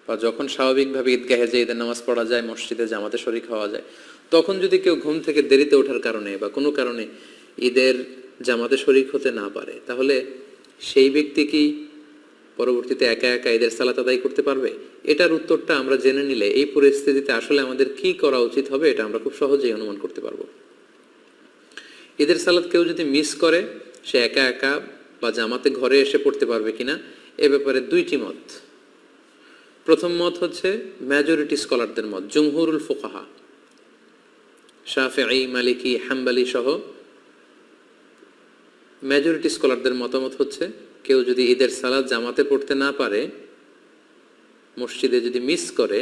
বা যখন স্বাভাবিকভাবে ঈদগাহে যে ঈদের নামাজ পড়া যায়, মসজিদে জামাতে শরিক হওয়া যায়, তখন যদি কেউ ঘুম থেকে দেরিতে ওঠার কারণে বা কোনো কারণে ঈদের জামাতে শরিক হতে না পারে, তাহলে সেই ব্যক্তি কি পরবর্তীতে একা একা ঈদের সালাত আদায় করতে পারবে? এটার উত্তরটা আমরা জেনে নিলে এই পরিস্থিতিতে আসলে আমাদের কি করা উচিত হবে এটা আমরা খুব সহজেই অনুমান করতে পারবো। ঈদের সালাত কেউ যদি মিস করে সে একা একা বা জামাতে ঘরে এসে পড়তে পারবে কিনা এ ব্যাপারে দুইটি মত। প্রথম মত হচ্ছে মেজরিটি স্কলারদের মত, জুমহুরুল ফুকাহা, শাফিঈ, মালিকি, হাম্বলি সহ মেজরিটি স্কলারদের মতামত হচ্ছে কেউ যদি ঈদের সালাত জামাতে পড়তে না পারে, মসজিদে যদি মিস করে,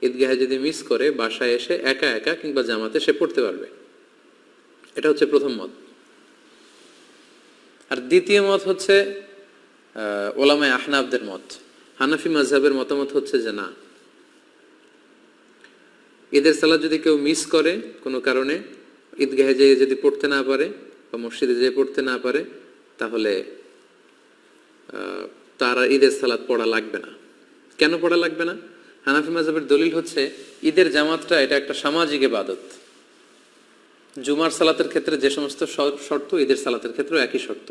ঈদগাহে যদি মিস করে, বাসায় এসে একা একা কিংবা জামাতে সে পড়তে পারবে। এটা হচ্ছে প্রথম মত। আর দ্বিতীয় মত হচ্ছে ওলামায়ে আহনাফদের মত। হানাফি মাযহাবের মতামত হচ্ছে যে না, ঈদের সালাত যদি কেউ মিস করে কোনো কারণে, ঈদগাহে যেয়ে যদি পড়তে না পারে বা মসজিদে যেয়ে পড়তে না পারে, তাহলে তার ঈদের সালাত পড়া লাগবে না। কেন পড়া লাগবে না? হানাফি মাযহাবের দলিল হচ্ছে ঈদের জামাতটা এটা একটা সামাজিক ইবাদত। জুমার সালাতের ক্ষেত্রে যে সমস্ত শর্ত, ঈদের সালাতের ক্ষেত্রেও একই শর্ত।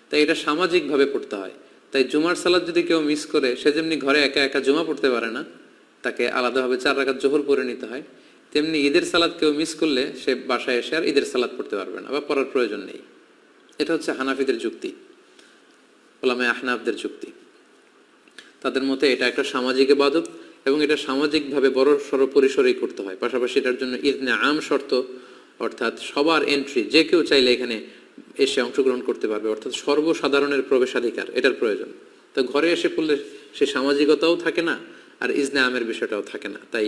তাই এটা সামাজিকভাবে পড়তে হয়। তাই জুমার সালাত যদি কেউ মিস করে, সে যেমনি ঘরে একা একা জুমা পড়তে পারে না, তাকে আলাদাভাবে 4 রাকাত যোহর পড়ে নিতে হয়, তেমনি ঈদের সালাত কেউ মিস করলে সে বাসায় এসে আর ঈদের সালাত পড়তে পারবে না বা পড়ার প্রয়োজন নেই। এটা হচ্ছে হানাফিদের যুক্তি, ওলামায়ে আহনাফদের যুক্তি। তাদের মতে এটা একটা সামাজিক ইবাদত এবং এটা সামাজিকভাবে বড় সড় পরিসরেই করতে হয়। পাশাপাশি এটার জন্য ইজনে আম শর্ত, অর্থাৎ সবার এন্ট্রি, যে কেউ চাইলে এখানে এসে অংশগ্রহণ করতে পারবে, অর্থাৎ সর্বসাধারণের প্রবেশাধিকার, এটার প্রয়োজন। তো ঘরে এসে পড়লে সে সামাজিকতাও থাকে না আর ইজনে আমের বিষয়টাও থাকে না। তাই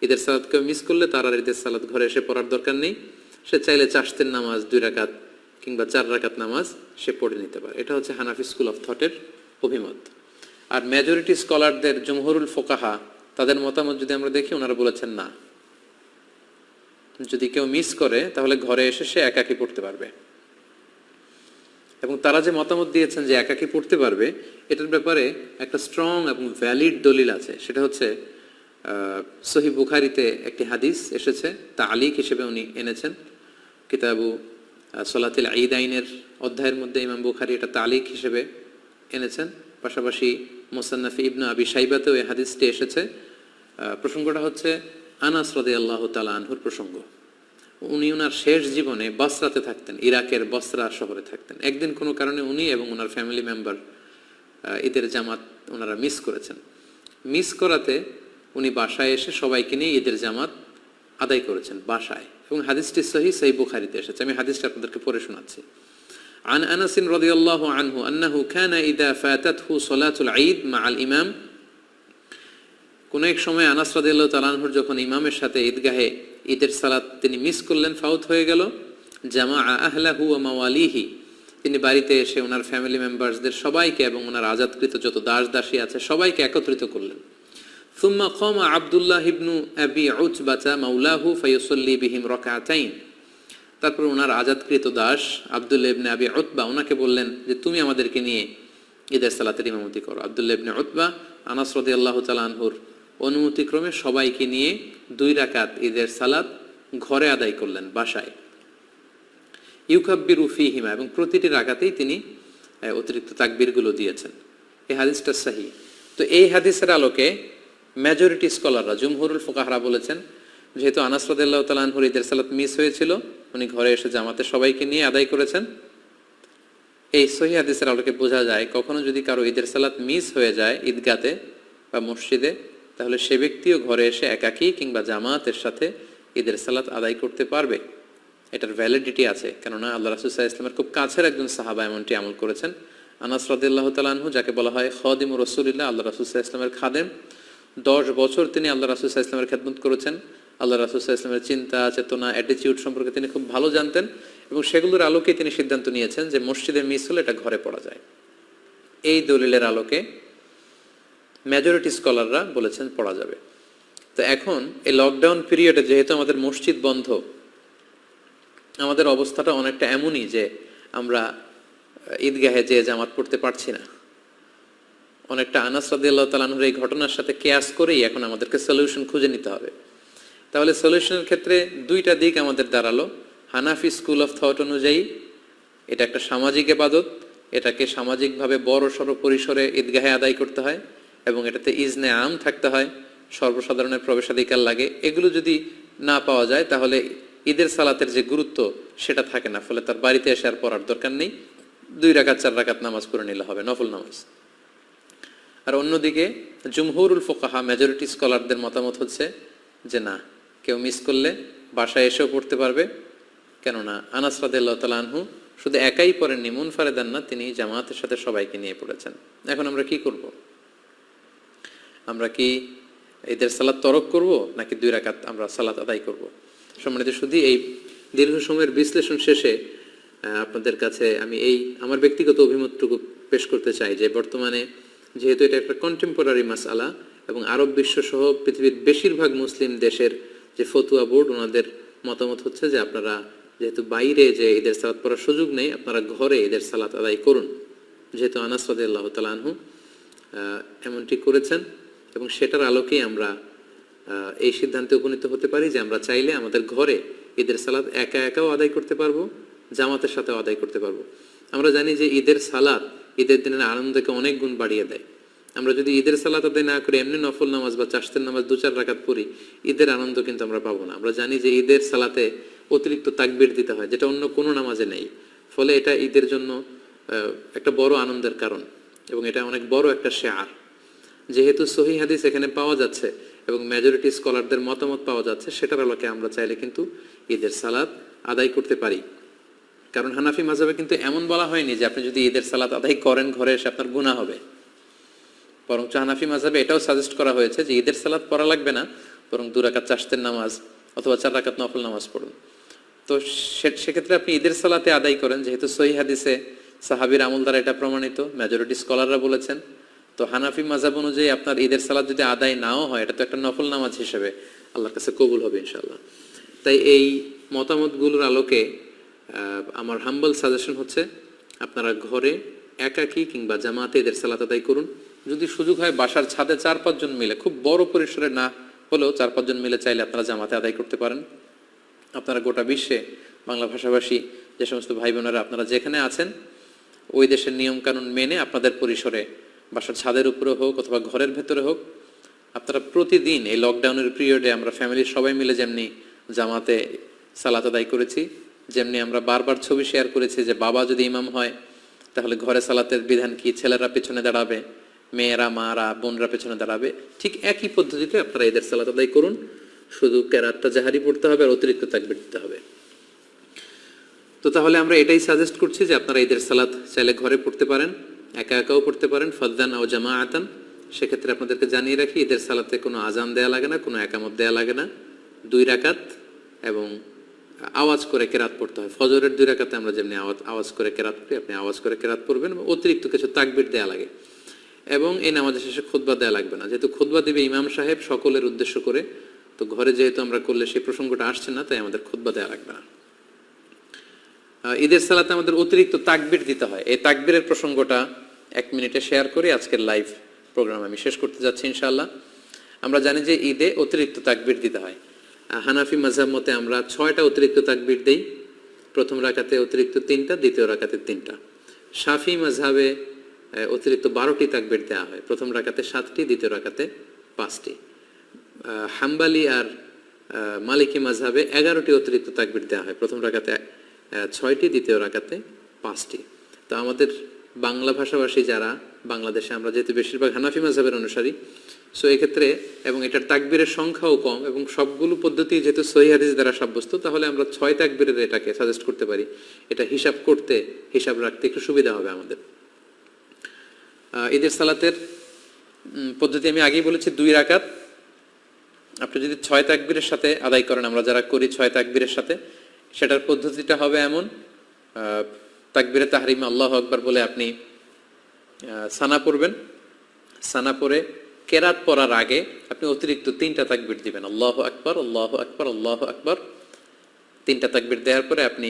ঈদের সালাত কেউ মিস করলে তার আর ঈদের সালাত ঘরে এসে পড়ার দরকার নেই। সে চাইলে চাশতের নামাজ 2 রাকাত কিংবা 4 রাকাত নামাজ সে পড়ে নিতে পারে। এটা হচ্ছে হানাফি স্কুল অফ থটের অভিমত। আর মেজরিটি স্কলারদের, জমহুরুল ফুকাহা, তাদের মতামত যদি আমরা দেখি, ওনারা বলেছেন না, যদি কেউ মিস করে তাহলে ঘরে এসে সে একাকী পড়তে পারবে। এবং তারা যে মতামত দিয়েছেন যে একাকী পড়তে পারবে, এটার ব্যাপারে একটা স্ট্রং এবং ভ্যালিড দলিল আছে। সেটা হচ্ছে সহিহ বুখারীতে একটি হাদিস এসেছে, তালিক হিসেবে উনি এনেছেন কিতাবু সলাতুল ঈদাইনের অধ্যায়ের মধ্যে। ইমাম বুখারী এটা তালিক হিসেবে এনেছেন। পাশাপাশি মুসান্নাফ ইবনে আবি শাইবাতেও এই হাদিসটি এসেছে। প্রসঙ্গটা হচ্ছে আনাস রাদিয়াল্লাহু তাআলা আনহুর প্রসঙ্গ। উনি ওনার শেষ জীবনে বসরাতে থাকতেন, ইরাকের বসরা শহরে থাকতেন। একদিন কোনো কারণে উনি এবং ওনার ফ্যামিলি মেম্বার ঈদের জামাত ওনারা মিস করেছেন। মিস করাতে উনি বাসায় এসে সবাইকে নিয়ে ঈদের জামাত আদায় করেছেন বাসায়, এবং হাদিসটি সহিহ বুখারীতে এসেছে। আমি হাদিসটা আপনাদেরকে পড়ে শোনাচ্ছি। عن أنس رضي الله عنه أنه كان إذا فاتته صلاة العيد مع الإمام কোনো এক সময় আনাস রাদিয়াল্লাহু তাআলা আনহুর যখন ইমামের সাথে ঈদগাহে ঈদের সালাত তিনি মিস করলেন, ফাউত হয়ে গেল, জামা আহলাহু ওয়া মাওয়ালিহি, তিনি বাড়িতে এসে ওনার ফ্যামিলি মেম্বার্সদের সবাইকে এবং ওনার আজাদকৃত যত দাস দাসী আছে সবাইকে একত্রিত করলেন। সুম্মা কামা আব্দুল্লাহ ইবনু আবি উতবাতা মাওলাহু ফায়ুসাল্লি বিহিম রাকাতাইন, তারপর ওনার আজাদকৃত দাস আব্দুল্লাহ ইবনে আবি উতবা ওনাকে বললেন যে তুমি আমাদেরকে নিয়ে ঈদের সালাতের ইমামতি করো। আব্দুল্লাহ ইবনে উতবা আনাস রাদিয়াল্লাহু তাআলা আনহুর অনুমতিক্রমে সবাইকে নিয়ে 2 রাকাত ঈদের সালাত ঘরে আদায় করলেন বাসায়। ইউকাব্বিরু ফীহিমা, এবং প্রতিটি রাকাতেই তিনি অতিরিক্ত তাকবীরগুলো দিয়েছেন। এই হাদিসটা সহিহ। তো এই হাদিসের আলোকে মেজরিটি স্কলাররা, জুমহুরুল ফুকাহারা বলেছেন যেহেতু আনাস রাদিয়াল্লাহু তাআলা আনহুর ঈদের সালাত মিস হয়েছিল, উনি ঘরে এসে জামাতে সবাইকে নিয়ে আদায় করেছেন। এই সহিহ হাদিসের আলোকে বোঝা যায় কখনো যদি কারো ঈদের সালাত মিস হয়ে যায় ঈদগাতে বা মসজিদে, তাহলে সে ব্যক্তিও ঘরে এসে একাকী কিংবা জামাতের সাথে ঈদের সালাত আদায় করতে পারবে। এটার ভ্যালিডিটি আছে, কেননা আল্লাহ রাসূল সাল্লাল্লাহু আলাইহি ওয়াসাল্লামের খুব কাছের একজন সাহাবা এমনটি আমল করেছেন। আনাস রাদিয়াল্লাহু তাআলা আনহু, যাকে বলা হয় খাদিমু রাসূলিল্লাহ, আল্লাহ রাসূল সাল্লাল্লাহু আলাইহি ওয়াসাল্লামের খাদেম, 10 বছর তিনি আল্লাহ রাসূল সাল্লাল্লাহু আলাইহি ওয়াসাল্লামের খেদমত করেছেন। আল্লাহ রাসূল সাল্লাল্লাহু আলাইহি ওয়াসাল্লামের চিন্তা, চেতনা, অ্যাটিটিউড সম্পর্কে তিনি খুব ভালো জানতেন এবং সেগুলোর আলোকে তিনি সিদ্ধান্ত নিয়েছেন যে মসজিদে মিস হলে এটা ঘরে পড়া যায়। এই দলিলের আলোকে মেজরিটি স্কলাররা বলেছেন পড়া যাবে। তো এখন এই লকডাউন পিরিয়ডে যেহেতু আমাদের মসজিদ বন্ধ, আমাদের অবস্থাটা অনেকটা এমনই যে আমরা ঈদগাহে যে জামাত পড়তে পারছি না। অনেকটা আনাস রাদিয়াল্লাহু তাআলা আনহুর এই ঘটনার সাথে কেয়াস করেই এখন আমাদেরকে সলিউশন খুঁজে নিতে হবে। তাহলে সলিউশনের ক্ষেত্রে 2টা দিক আমাদের দাঁড়ালো। হানাফি স্কুল অফ থট অনুযায়ী এটা একটা সামাজিক ইবাদত, এটাকে সামাজিকভাবে বড় সড় পরিসরে ঈদগাহে আদায় করতে হয় এবং এটাতে ইজনে আম থাকতে হয়, সর্বসাধারণের প্রবেশাধিকার লাগে। এগুলো যদি না পাওয়া যায় তাহলে ঈদের সালাতের যে গুরুত্ব সেটা থাকে না, ফলে তার বাড়িতে এসে আর পড়ার দরকার নেই, 2 রাকাত 4 রাকাত নামাজ পড়ে নিলে হবে, নফল নামাজ। আর অন্যদিকে জুমহুরুল ফুকাহা, মেজরিটি স্কলারদের মতামত হচ্ছে যে না, কেউ মিস করলে বাসায় এসেও পড়তে পারবে, কেননা আনাস রাদিয়াল্লাহু তাআলা আনহু শুধু একাই পড়েননি, মুনফারিদান না, তিনি জামাতের সাথে সবাইকে নিয়ে পড়েছেন। এখন আমরা কি করব? আমরা কি ঈদের সালাত তরক করব নাকি 2 রাকাত আমরা সালাত আদায় করব? সম্মানিত শুধু এই দীর্ঘ সময়ের বিশ্লেষণ শেষে আপনাদের কাছে আমি এই আমার ব্যক্তিগত অভিমতটুকু পেশ করতে চাই যে বর্তমানে যেহেতু এটা একটা কন্টেম্পোরারি মাসআলা এবং আরব বিশ্ব সহ পৃথিবীর বেশিরভাগ মুসলিম দেশের যে ফতুয়া বোর্ড, ওনাদের মতামত হচ্ছে যে আপনারা যেহেতু বাইরে যে ঈদের সালাত পড়ার সুযোগ নেই, আপনারা ঘরে ঈদের সালাত আদায় করুন। যেহেতু আনাস রাদিয়াল্লাহু তাআলা আনহু এমনটি করেছেন এবং সেটার আলোকেই আমরা এই সিদ্ধান্তে উপনীত হতে পারি যে আমরা চাইলে আমাদের ঘরে ঈদের সালাত একা একাও আদায় করতে পারবো, জামাতের সাথেও আদায় করতে পারবো। আমরা জানি যে ঈদের সালাত ঈদের দিনের আনন্দকে অনেক গুণ বাড়িয়ে দেয়। আমরা যদি ঈদের সালাত আদায় না করে এমনি নফল নামাজ বা চাশতের নামাজ 2-4 রাকাত পড়ি, ঈদের আনন্দ কিন্তু আমরা পাবো না। আমরা জানি যে ঈদের সালাতে অতিরিক্ত তাকবীর দিতে হয়, যেটা অন্য কোনো নামাজে নেই, ফলে এটা ঈদের জন্য একটা বড় আনন্দের কারণ এবং এটা অনেক বড় একটা শেয়ার। যেহেতু সহিহ হাদিস এখানে পাওয়া যাচ্ছে এবং মেজরিটি স্কলারদের মতামত পাওয়া যাচ্ছে, সেটার আলোকে আমরা চাইলে কিন্তু ঈদের সালাত আদায় করতে পারি। কারণ হানাফি মাযহাবে কিন্তু এমন বলা হয়নি যে আপনি যদি ঈদের সালাত আদায় করেন ঘরে এসে আপনার গুনাহ হবে, বরং হানাফি মাযহাবে এটাও সাজেস্ট করা হয়েছে যে ঈদের সালাত পড়া লাগবে না, বরং 2 রাকাত চাশতের নামাজ অথবা 4 রাকাত নফল নামাজ পড়ুন। তো সেক্ষেত্রে আপনি ঈদের সালাতে আদায় করেন, যেহেতু সহিহ হাদিসে সাহাবীর আমল দ্বারা এটা প্রমাণিত, মেজরিটি স্কলাররা বলেছেন। তো হানাফি মাযহাব অনুযায়ী আপনার ঈদের সালাত যদি আদায় নাও হয়, এটা তো একটা নফল নামাজ হিসেবে আল্লাহর কাছে কবুল হবে ইনশাআল্লাহ। তাই এই মতামতগুলোর আলোকে আমার হাম্বল সাজেশন হচ্ছে আপনারা ঘরে একাকী কিংবা জামাতে ঈদের সালাত আদায় করুন। যদি সুযোগ হয় বাসার ছাদে 4-5 জন মিলে, খুব বড় পরিসরে না হলেও 4-5 জন মিলে চাইলে আপনারা জামাতে আদায় করতে পারেন। আপনারা গোটা বিশ্বে বাংলা ভাষাভাষী যে সমস্ত ভাই বোনেরা আপনারা যেখানে আছেন, ওই দেশের নিয়মকানুন মেনে আপনাদের পরিসরে বাসার ছাদের উপরে হোক অথবা ঘরের ভেতরে হোক, আপনারা প্রতিদিন এই লকডাউনের পিরিয়ডে আমরা ফ্যামিলির সবাই মিলে যেমনি জামাতে সালাত আদায় করেছি, যেমনি আমরা বারবার ছবি শেয়ার করেছি যে বাবা যদি ইমাম হয় তাহলে ঘরে সালাতের বিধান কি, ছেলেরা পেছনে দাঁড়াবে, মেয়েরা মারা বোনরা পেছনে দাঁড়াবে, ঠিক একই পদ্ধতিতে আপনারা ঈদের সালাত আদায় করুন। শুধু কেরাতটা জাহারি পড়তে হবে আর অতিরিক্ত তাকবীর দিতে হবে। তো তাহলে আমরা এটাই সাজেস্ট করছি যে আপনারা ঈদের সালাত চাইলে ঘরে পড়তে পারেন, একা একাও পড়তে পারেন, ফাদদান আও জামাআতান, সেক্ষেত্রে আপনাদেরকে জানিয়ে রাখি, ঈদের সালাতে কোনো আজান দেয়া লাগে না, কোনো একামত দেয়া লাগে না। 2 রাকাত এবং আওয়াজ করে কেরাত পড়তে হয়। ফজরের 2 রাকাতে আমরা যেমনি আওয়াজ করে কেরাত পড়ি, আপনি আওয়াজ করে কেরাত পড়বেন। অতিরিক্ত কিছু তাকবীর দেয়া লাগে এবং এই নামাজের শেষে খুতবা দেয়া লাগবে না। যেহেতু খুতবা দিবে ইমাম সাহেব সকলের উদ্দেশ্য করে, তো ঘরে যেহেতু আমরা করলে সেই প্রসঙ্গটা আসছে না, তাই আমাদের খুতবা দেয়া লাগবে না। ঈদের সালাতে আমাদের অতিরিক্ত তাকবীর দিতে হয়। এই তাকবীরের প্রসঙ্গটা 1 মিনিটে শেয়ার করে আজকের লাইভ প্রোগ্রাম আমি শেষ করতে যাচ্ছি ইনশাআল্লাহ। আমরা জানি যে ঈদে অতিরিক্ত তাকবীর দিতে হয়। হানাফি মাযহাব মতে আমরা 6টা অতিরিক্ত তাকবীর দেই। প্রথম রাকাতে অতিরিক্ত 3টা, দ্বিতীয় রাকাতে 3টা। শাফি মাযহাবে অতিরিক্ত 12টি তাকবীর দেওয়া হয়। প্রথম রাকাতে 7টি, দ্বিতীয় রাকাতে 5টি। হাম্বালি আর মালিকি মাযহাবে 11টি অতিরিক্ত তাকবীর দেওয়া হয়। প্রথম রাকাতে 6টি, দ্বিতীয় রাকাতে 5টি। তো আমাদের বাংলা ভাষাভাষী যারা, বাংলাদেশে আমরা যেহেতু বেশিরভাগ হানাফি মাযহাবের অনুসারী, সো এক্ষেত্রে এবং এটার তাকবীরের সংখ্যাও কম এবং সবগুলো পদ্ধতি যেহেতু সহিহ হাদিস দ্বারা সাব্যস্ত, তাহলে আমরা 6 তাকবীরের এটাকে সাজেস্ট করতে পারি। এটা হিসাব রাখতে একটু সুবিধা হবে আমাদের। ঈদের সালাতের পদ্ধতি আমি আগেই বলেছি, 2 রাকাত। আপনি যদি 6 তাকবীরের সাথে আদায় করেন, আমরা যারা করি 6 তাকবীরের সাথে, সেটার পদ্ধতিটা হবে এমন: তাকবীরে তাহরিমে আল্লাহু আকবার বলে আপনি সানা পড়বেন। সানা পড়ে কেরাত পড়ার আগে আপনি অতিরিক্ত 3টা তাকবীর দিবেন, আল্লাহু আকবার, আল্লাহু আকবার, আল্লাহু আকবার। 3টা তাকবীর দেওয়ার পরে আপনি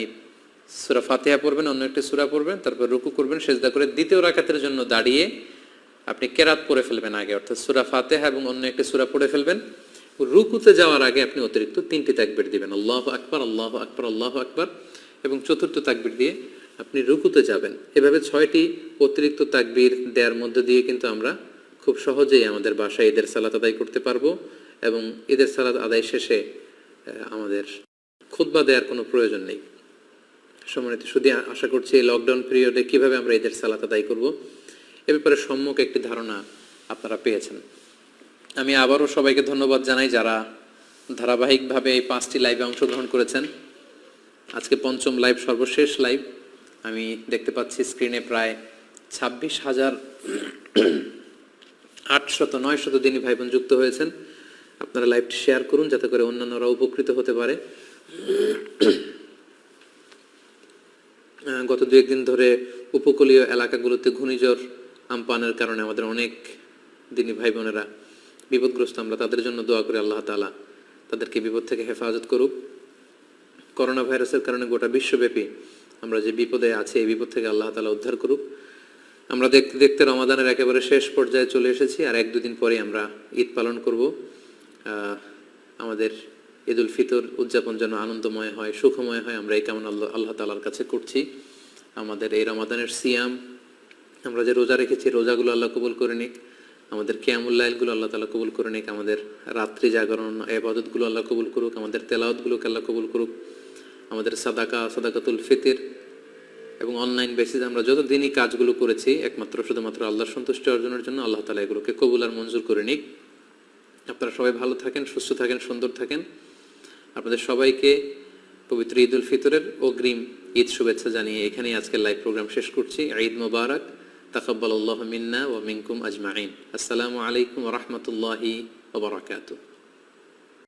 সূরা ফাতিহা পড়বেন, অন্য একটি সূরা পড়বেন, তারপর রুকু করবেন, সিজদা করে দ্বিতীয় রাকাতের জন্য দাঁড়িয়ে আপনি কেরাত পড়ে ফেলবেন আগে, অর্থাৎ সূরা ফাতিহা এবং অন্য একটি সূরা পড়ে ফেলবেন। রুকুতে যাওয়ার আগে আপনি অতিরিক্ত 3টি তাকবীর দিবেন, আল্লাহু আকবার, আল্লাহু আকবার, আল্লাহু আকবার, এবং চতুর্থ তাকবীর দিয়ে আপনি রুকুতে যাবেন। এভাবে 6টি অতিরিক্ত তাকবীর দেওয়ার মধ্য দিয়ে কিন্তু আমরা খুব সহজেই আমাদের বাসায় ঈদের সালাত আদায় করতে পারবো এবং ঈদের সালাত আদায় শেষে আমাদের খুতবা দেওয়ার কোনো প্রয়োজন নেই। সম্মানিত শুধু আশা করছি এই লকডাউন পিরিয়ডে কিভাবে আমরা ঈদের সালাত আদায় করব এ ব্যাপারে সম্যক একটি ধারণা আপনারা পেয়েছেন। আমি আবারও সবাইকে ধন্যবাদ জানাই যারা ধারাবাহিকভাবে এই 5টি লাইভে অংশগ্রহণ করেছেন। আজকে 5ম লাইভ, সর্বশেষ লাইভ। আমি দেখতে পাচ্ছি স্ক্রিনে প্রায় 26,800-900 দিনী ভাই বোন যুক্ত হয়েছেন। আপনারা লাইভটি শেয়ার করুন যাতে করে অন্যান্যরা উপকৃত হতে পারে। গত 2-1 দিন ধরে উপকূলীয় এলাকাগুলোতে ঘূর্ণিঝড় আম্পানের কারণে আমাদের অনেক দিনী ভাই বোনেরা বিপদগ্রস্ত। আমরা তাদের জন্য দোয়া করি আল্লাহ তাআলা তাদেরকে বিপদ থেকে হেফাজত করুক। করোনা ভাইরাসের কারণে গোটা বিশ্বব্যাপী আমরা যে বিপদে আছি, এই বিপদ থেকে আল্লাহ তাআলা উদ্ধার করুক। আমরা দেখতে দেখতে রমাদানের একেবারে শেষ পর্যায়ে চলে এসেছি। আর 1-2 দিন পরে আমরা ঈদ পালন করব। আমাদের ঈদুল ফিতর উদযাপন যেন আনন্দময় হয়, সুখময় হয়, আমরা এই কামনা আল্লাহ তাআলার কাছে করছি। আমাদের এই রমাদানের সিয়াম, আমরা যে রোজা রেখেছি, রোজাগুলো আল্লাহ কবুল করে নিক। আমাদের কিয়ামুল লাইলগুলো আল্লাহ তাআলা কবুল করে নিক। আমাদের রাত্রি জাগরণ ইবাদতগুলো আল্লাহ কবুল করুক। আমাদের তেলাওয়াতগুলোকে আল্লাহ কবুল করুক। আমাদের সাদাকাতুল ফিতর এবং অনলাইন বেসিস আমরা যত দিনই কাজগুলো করেছি একমাত্র শুধুমাত্র আল্লাহর সন্তুষ্টি অর্জনের জন্য, আল্লাহ তাআলা এগুলোকে কবুল আর মঞ্জুর করে নিক। আপনারা সবাই ভালো থাকেন, সুস্থ থাকেন, সুন্দর থাকেন। আপনাদের সবাইকে পবিত্র ঈদুল ফিতরের অগ্রিম ঈদ শুভেচ্ছা জানিয়ে এখানেই আজকের লাইভ প্রোগ্রাম শেষ করছি। ঈদ মোবারক, তাকাব্বালাল্লাহু মিন্না ওয়া মিনকুম আজমাইন। আসসালামু আলাইকুম ওয়া রাহমাতুল্লাহি ওয়া বারাকাতুহু।